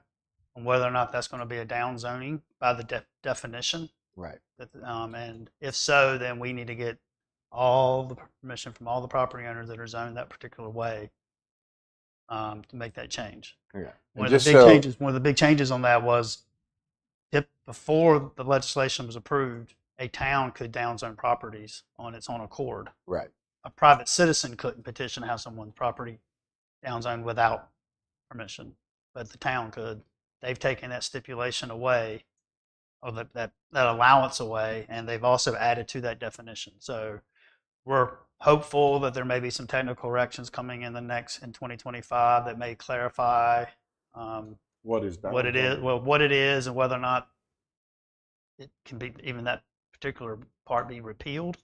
on whether or not that's going to be a down zoning by the definition. Right. And if so, then we need to get all the permission from all the property owners that are zoned that particular way to make that change. Yeah. One And of the big changes on that was before the legislation was approved, a town could downzone properties on its own accord. Right. A private citizen couldn't petition to have someone's property downzoned without permission, but the town could. They've taken that stipulation away, or that allowance away, and they've also added to that definition. So we're hopeful that there may be some technical corrections coming in 2025 that may clarify What is that? what it is, and whether or not it can be, even that particular part, be repealed.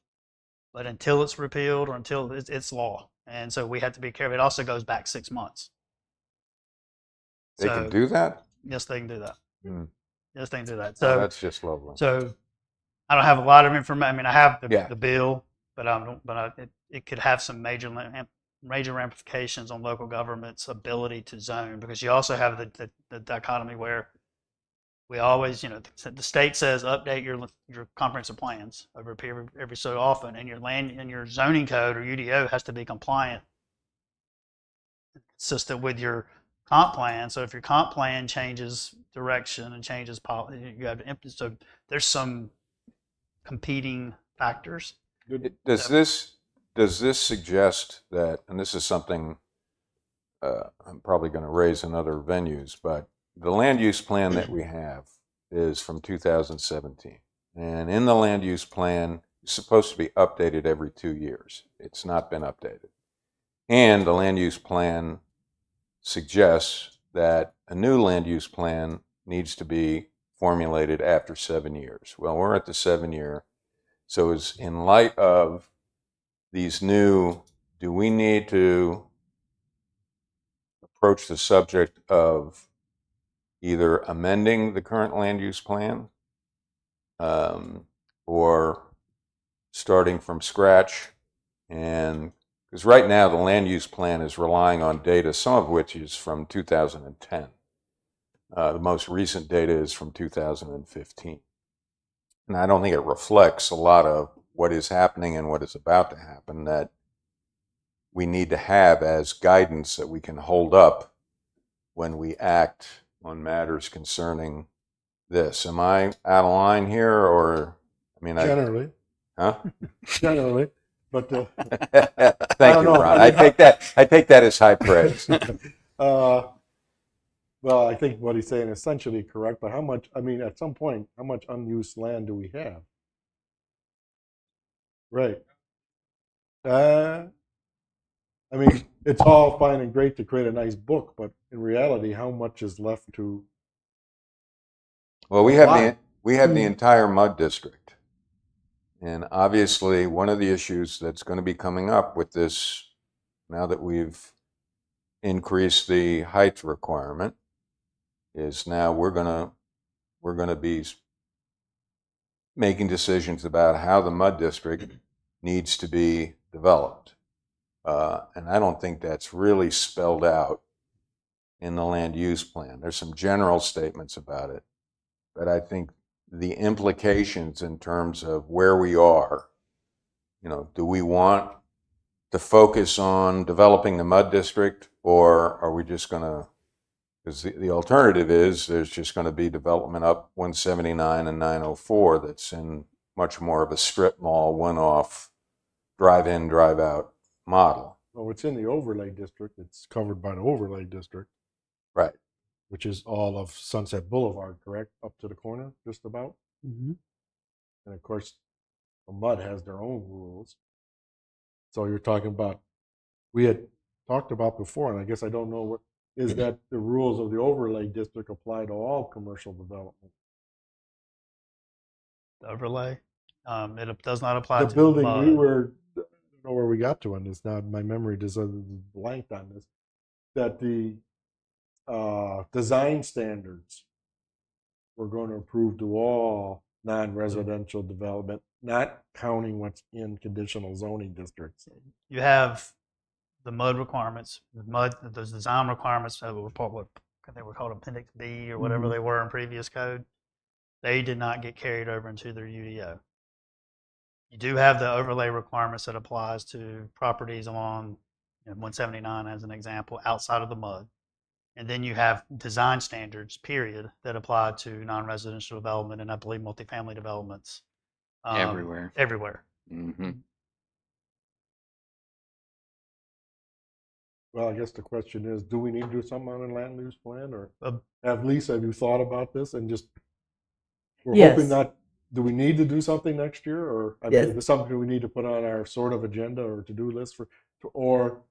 But until it's repealed, or until it's law, and so we have to be careful. It also goes back 6 months. They can do that? Yes, they can do that. Hmm. Yes, they can do that. Oh, So that's just lovely. So I don't have a lot of information. I mean, I have Yeah. the bill, but it could have some major ramifications on local government's ability to zone, because you also have the dichotomy where we always, the state says update your comprehensive plans over a period every so often, and your zoning code or UDO has to be compliant, consistent with your comp plan. So if your comp plan changes direction and changes policy, you have to so there's some competing factors. Does this suggest that, and this is something I'm probably going to raise in other venues, but the land use plan that we have is from 2017. And in the land use plan, it's supposed to be updated every 2 years. It's not been updated. And the land use plan suggests that a new land use plan needs to be formulated after 7 years. Well, we're at the 7-year. So is in light of these new, do we need to approach the subject of either amending the current land use plan or starting from scratch? And because right now the land use plan is relying on data, some of which is from 2010. The most recent data is from 2015. And I don't think it reflects a lot of what is happening and what is about to happen that we need to have as guidance that we can hold up when we act on matters concerning this. Am I out of line here, or I mean, Generally, huh? generally, but Thank don't you, know. Ron. I mean, I take that as high praise. well, I think what he's saying is essentially correct. But how much? I mean, at some point, how much unused land do we have? Right. I mean, it's all fine and great to create a nice book, but in reality, how much is left to? Well, we have Why? the entire mud district, and obviously, one of the issues that's going to be coming up with this, now that we've increased the height requirement, is now we're gonna be making decisions about how the mud district needs to be developed. And I don't think that's really spelled out in the land use plan. There's some general statements about it, but I think the implications in terms of where we are, do we want to focus on developing the mud district, or are we just going to, because the alternative is there's just going to be development up 179 and 904 that's in much more of a strip mall, one-off, drive-in, drive-out model. Well, it's in the overlay district. It's covered by the overlay district, Right. which is all of Sunset Boulevard, correct? Up to the corner, just about. Mm-hmm. And of course, the mud has their own rules. So you're talking about, we had talked about before, and I guess I don't know what, is that the rules of the overlay district apply to all commercial development? The overlay, it does not apply The to building mud. we were, I don't know where we got to on this now, my memory just blanked on this, that the design standards we're going to approve to all non-residential development, not counting what's in conditional zoning districts. You have the mud requirements, those design requirements that were what they were called Appendix B or whatever Mhm. they were in previous code. They did not get carried over into their UDO. You do have the overlay requirements that applies to properties along 179 as an example, outside of the mud. And then you have design standards, period, that apply to non-residential development and I believe multifamily developments. Everywhere. Everywhere. Mm-hmm. Well, I guess the question is, do we need to do something on a land use plan, or Uh, have you thought about this and just, we're Yes. hoping not, do we need to do something next year, or I mean, Yes. is this something we need to put on our sort of agenda or to-do list or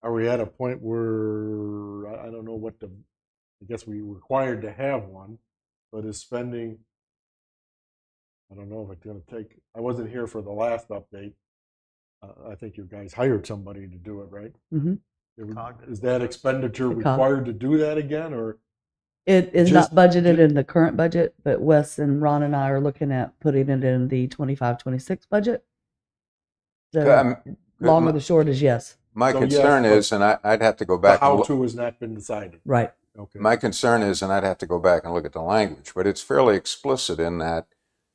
are we at a point where, I don't know what I guess we required to have one, but is spending, I don't know if it's going to take, I wasn't here for the last update. I think you guys hired somebody to do it, right? Mhm. Is that expenditure The cog. required to do that again, or? It is Just- not budgeted in the current budget, but Wes and Ron and I are looking at putting it in the 25-26 budget. So long or the short is yes. My So, yes, concern but is, and I'd have to go The back and look. how-to has not been decided. Right. Okay. My concern is, and I'd have to go back and look at the language, but it's fairly explicit in that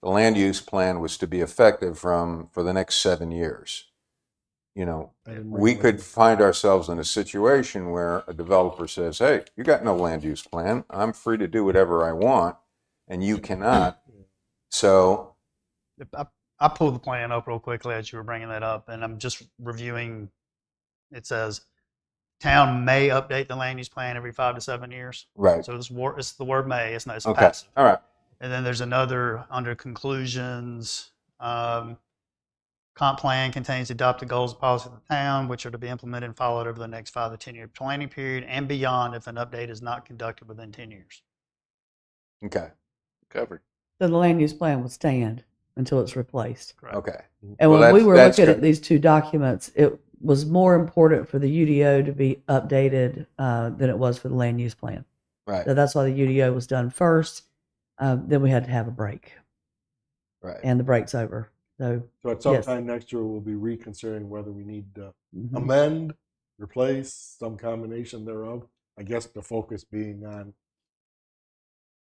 the land use plan was to be effective for the next 7 years. You know, I didn't we read could that. find ourselves in a situation where a developer says, hey, you got no land use plan. I'm free to do whatever I want, and you cannot. So, I pulled the plan up real quickly as you were bringing that up, and I'm just reviewing. It says town may update the land use plan every 5 to 7 years. right. So it's the word may. It's not. It's Okay. passive. All right. And then there's another under conclusions. Comp plan contains adopted goals and policies of the town, which are to be implemented and followed over the next 5 to 10 year planning period and beyond if an update is not conducted within 10 years. Okay. Covered. So the land use plan will stand until it's replaced. Correct. Okay. And Well, when we that's- were that's looking at good. these two documents, it was more important for the UDO to be updated than it was for the land use plan. Right. So that's why the UDO was done first. Then we had to have a break, Right. and the break's over. So So at some Yes. time next year, we'll be reconsidering whether we need to mhm. amend, replace, some combination thereof. I guess the focus being on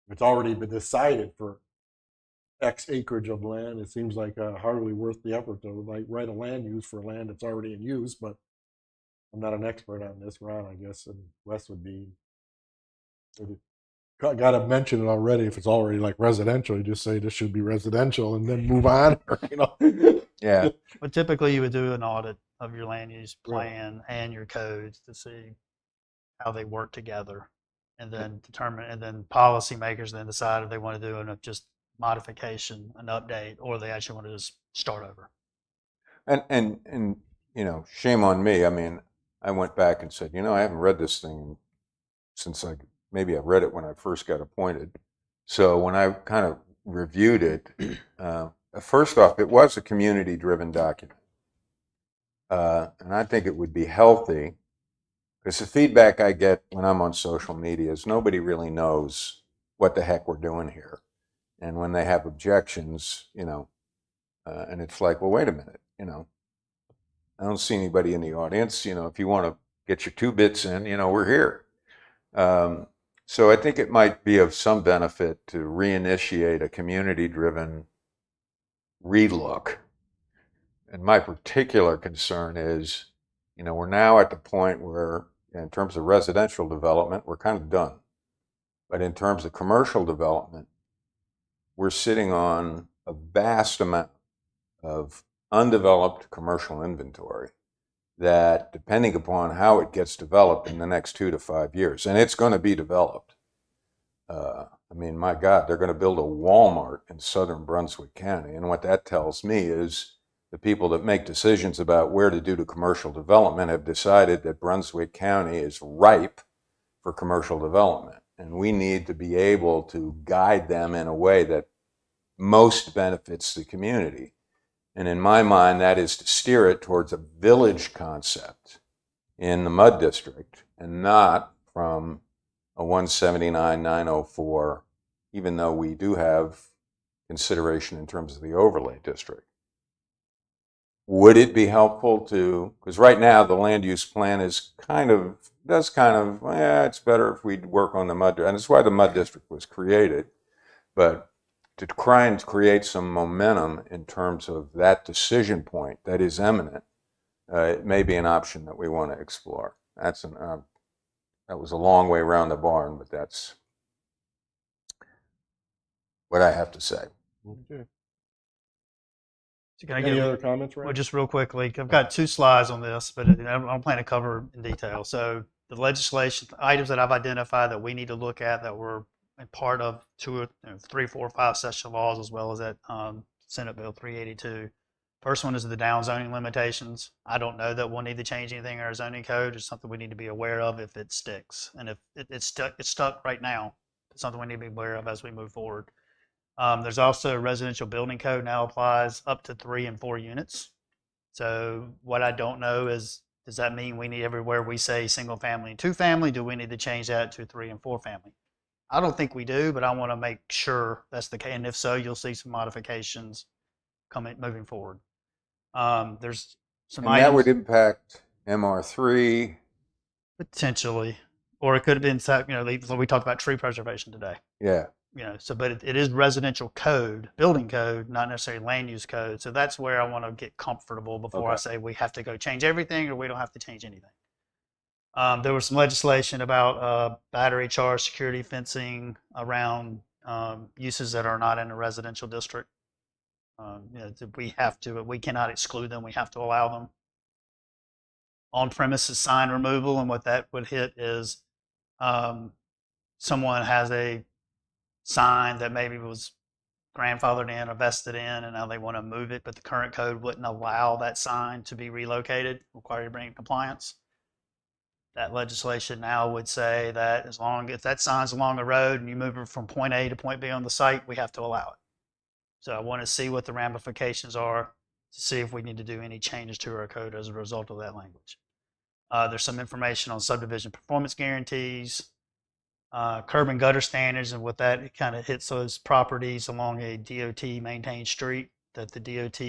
it's already been decided for X acreage of land. It seems like hardly worth the effort to like write a land use for land that's already in use. But I'm not an expert on this, Ron, I guess, and Wes would be. Got to mention it already. If it's already like residential, you just say this should be residential and then move on. Or, you know. Yeah. But typically, you would do an audit of your land use Right. plan and your codes to see how they work together, and then determine. And then policymakers then decide if they want to do just modification, an update, or they actually want to just start over. And you know, shame on me. I mean, I went back and said, you know, I haven't read this thing since maybe I read it when I first got appointed. So when I kind of reviewed it, first off, it was a community-driven document, and I think it would be healthy because the feedback I get when I'm on social media is nobody really knows what the heck we're doing here, and when they have objections, you know, and it's like, well, wait a minute, you know, I don't see anybody in the audience. You know, if you want to get your 2 bits in, you know, we're here. So I think it might be of some benefit to reinitiate a community-driven relook. And my particular concern is, you know, we're now at the point where, in terms of residential development, we're kind of done. But in terms of commercial development, we're sitting on a vast amount of undeveloped commercial inventory that, depending upon how it gets developed in the next 2 to 5 years, and it's going to be developed. I mean, my God, they're going to build a Walmart in southern Brunswick County. And what that tells me is the people that make decisions about where to do the commercial development have decided that Brunswick County is ripe for commercial development. And we need to be able to guide them in a way that most benefits the community. And in my mind, that is to steer it towards a village concept in the MUD district and not from a 179-904, even though we do have consideration in terms of the overlay district. Would it be helpful to, because right now the land use plan is it's better if we work on the MUD, and it's why the MUD district was created, but to try and create some momentum in terms of that decision point that is imminent, it may be an option that we want to explore. That was a long way around the barn, but that's what I have to say. Okay. So can I Any get other comments, Ron? Well, just real quickly, I've got 2 slides on this, but I don't plan to cover in detail. So the legislation items that I've identified that we need to look at that were part of 3, 4, 5 session laws, as well as that Senate Bill 382. First one is the down zoning limitations. I don't know that we'll need to change anything in our zoning code. It's something we need to be aware of if it sticks. And if it's stuck right now. It's something we need to be aware of as we move forward. There's also a residential building code now applies up to 3 and 4 units. So what I don't know is, does that mean we need everywhere we say single family and 2 family? Do we need to change that to 3 and 4 family? I don't think we do, but I want to make sure that's the case. And if so, you'll see some modifications moving forward. There's some And items that would impact MR3. potentially. or it could have been, we talked about tree preservation today. Yeah. But it is residential code, building code, not necessarily land use code. So that's where I want to get comfortable before I Okay. say we have to go change everything or we don't have to change anything. There was some legislation about battery charge security fencing around uses that are not in a residential district. We cannot exclude them. We have to allow them. On premises sign removal, and what that would hit is someone has a sign that maybe was grandfathered in or vested in, and now they want to move it, but the current code wouldn't allow that sign to be relocated, require you to bring it in compliance. That legislation now would say that if that sign's along the road and you move it from point A to point B on the site, we have to allow it. So I want to see what the ramifications are to see if we need to do any changes to our code as a result of that language. There's some information on subdivision performance guarantees, curb and gutter standards, and what that kind of hits those properties along a DOT maintained street that the DOT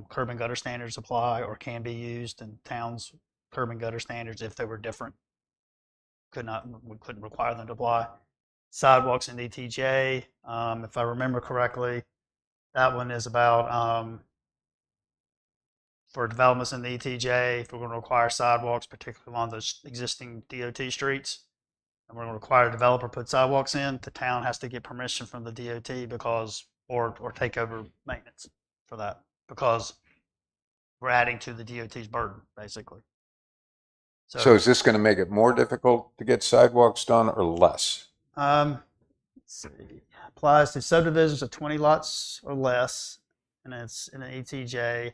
curb and gutter standards apply or can be used, in towns curb and gutter standards, if they were different, we couldn't require them to apply. Sidewalks in ETJ, if I remember correctly, that one is about for developments in the ETJ, if we're going to require sidewalks, particularly along those existing DOT streets, and we're going to require a developer put sidewalks in, the town has to get permission from the DOT or take over maintenance for that, because we're adding to the DOT's burden, basically. So is this going to make it more difficult to get sidewalks done or less? Let's see. Applies to subdivisions of 20 lots or less, and it's in an ETJ.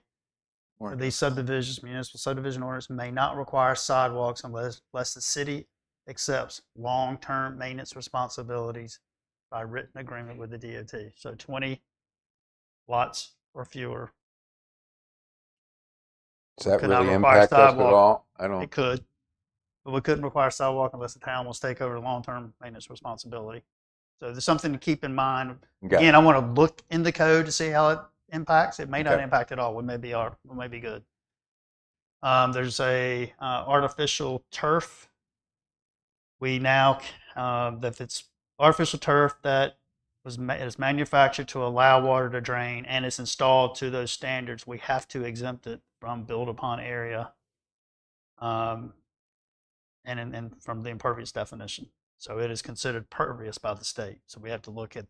For these subdivisions, municipal subdivision ordinance may not require sidewalks unless the city accepts long-term maintenance responsibilities by written agreement with the DOT. So 20 lots or fewer. Does that Could not really require impact us at sidewalk. all? I don't. It could, but we couldn't require sidewalk unless the town wants to take over long-term maintenance responsibility. So there's something to keep in mind. Okay. Again, I want to look in the code to see how it impacts. It may not Okay. impact at all. We may be good. There's a artificial turf. We now, if it's artificial turf that is manufactured to allow water to drain and it's installed to those standards, we have to exempt it from build upon area, and from the impervious definition. So it is considered pervious by the state. So we have to look at,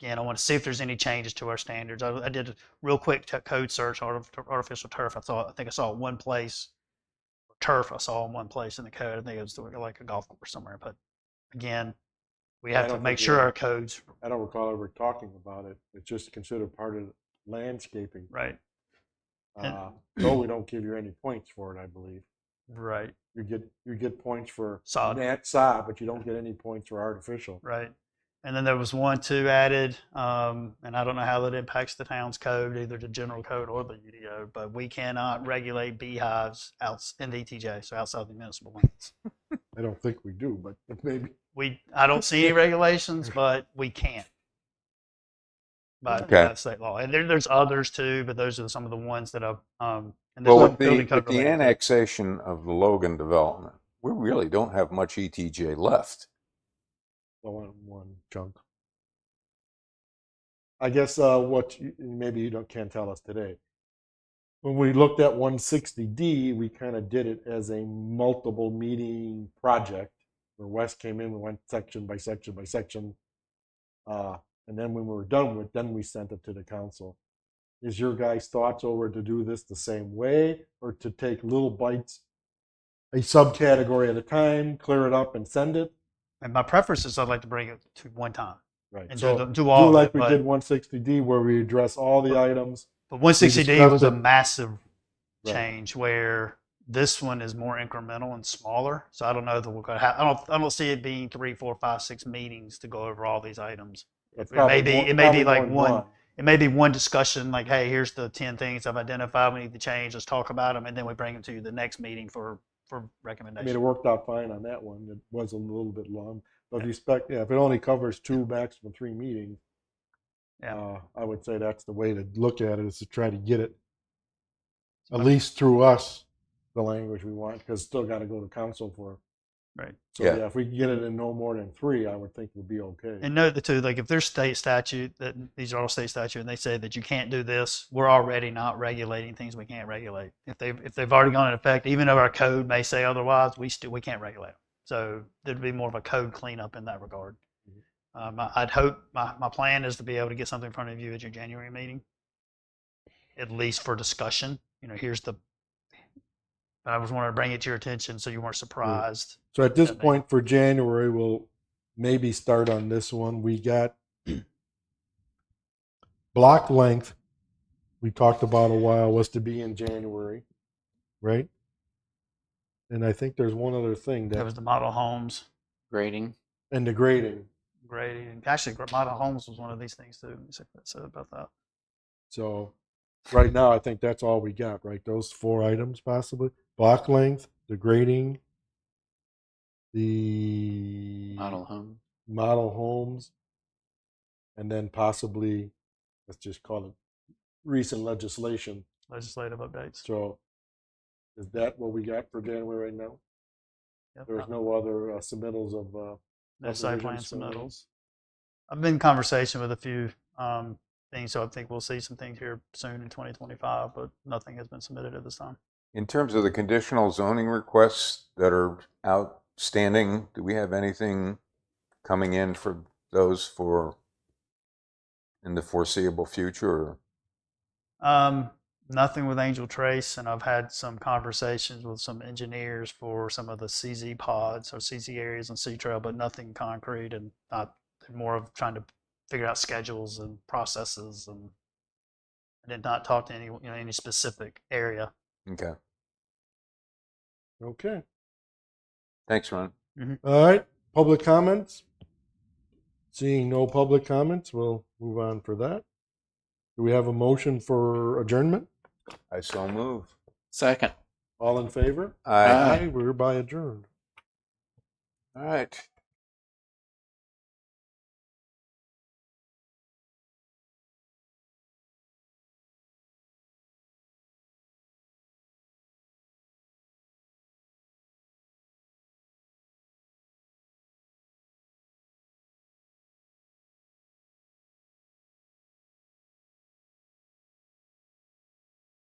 again, I want to see if there's any changes to our standards. I did a real quick code search, artificial turf. I think I saw it one place. Turf I saw in one place in the code. I think it was like a golf course somewhere. But again, we have to make sure our codes. I don't recall ever talking about it. It's just considered part of landscaping. Right. So we don't give you any points for it, I believe. Right. You get points for Sod. sod, but you don't get any points for artificial. Right. And then there was 1, 2 added, and I don't know how that impacts the town's code, either the general code or the UDO, but we cannot regulate beehives out in the ETJ, so outside the municipal limits. I don't think we do, but maybe. I don't see any regulations, but we can't by state law. And there's others too, but those are some of the ones that I've. And Well, there's with building the code related. annexation of the Logan development, we really don't have much ETJ left. One chunk. I guess maybe you can't tell us today. When we looked at 160D, we kind of did it as a multiple meeting project where Wes came in, we went section by section by section. And then when we were done with it, then we sent it to the council. Is your guys' thoughts over to do this the same way or to take little bites, a subcategory at a time, clear it up and send it? And my preference is I'd like to bring it to one time. Right. And So do all like of it. we But, did 160D where we address all the items. but 160D discussed was a it. massive Right. change where this one is more incremental and smaller. So I don't know that we're going to have, I don't see it being 3, 4, 5, 6 meetings to go over all these items. It's It may be- probably it may be more like than one. It may be one discussion, like, hey, here's the 10 things I've identified we need to change. Let's talk about them, and then we bring them to the next meeting for I recommendation. mean, it worked out fine on that one. It was a little bit long. But if it only covers 2, maximum 3 meetings, Yeah. I would say that's the way to look at it, is to try to get it, at least through us, the language we want, because still got to go to council for Right. So Yeah. yeah, if we can get it in no more than 3, I would think would be okay. And note the two, like if there's state statute that these are all state statute and they say that you can't do this, we're already not regulating things we can't regulate. If they've already gone into effect, even though our code may say otherwise, we can't regulate them. So there'd be more of a code cleanup in that regard. I'd hope my plan is to be able to get something in front of you at your January meeting, at least for discussion. Here's the. But I was wanting to bring it to your attention so you weren't surprised. So at this Okay. point for January, we'll maybe start on this one. We got block length. We talked about a while was to be in January, right? And I think there's one other thing That that was the model homes. Grading. and the grading. Grading. And actually, model homes was one of these things too. Let me see what it said about that. So right now, I think that's all we got, right? Those 4 items possibly: block length, the grading, the Model home. model homes, and then possibly, let's just call it recent legislation. Legislative updates. So is that what we got for January right now? Yep. There's no other submittals of No site plan subdivisions for submittals. those? I've been in conversation with a few things, so I think we'll see some things here soon in 2025, but nothing has been submitted at this time. In terms of the conditional zoning requests that are outstanding, do we have anything coming in for those for in the foreseeable future? Nothing with Angel Trace, and I've had some conversations with some engineers for some of the CZ pods or CZ areas on Sea Trail, but nothing concrete, and not more of trying to figure out schedules and processes, and I did not talk to any specific area. Okay. Okay. Thanks, Ron. All right. Public comments? Seeing no public comments, we'll move on for that. Do we have a motion for adjournment? I so move. Second. All in favor? Aye. We're by adjourned. All right.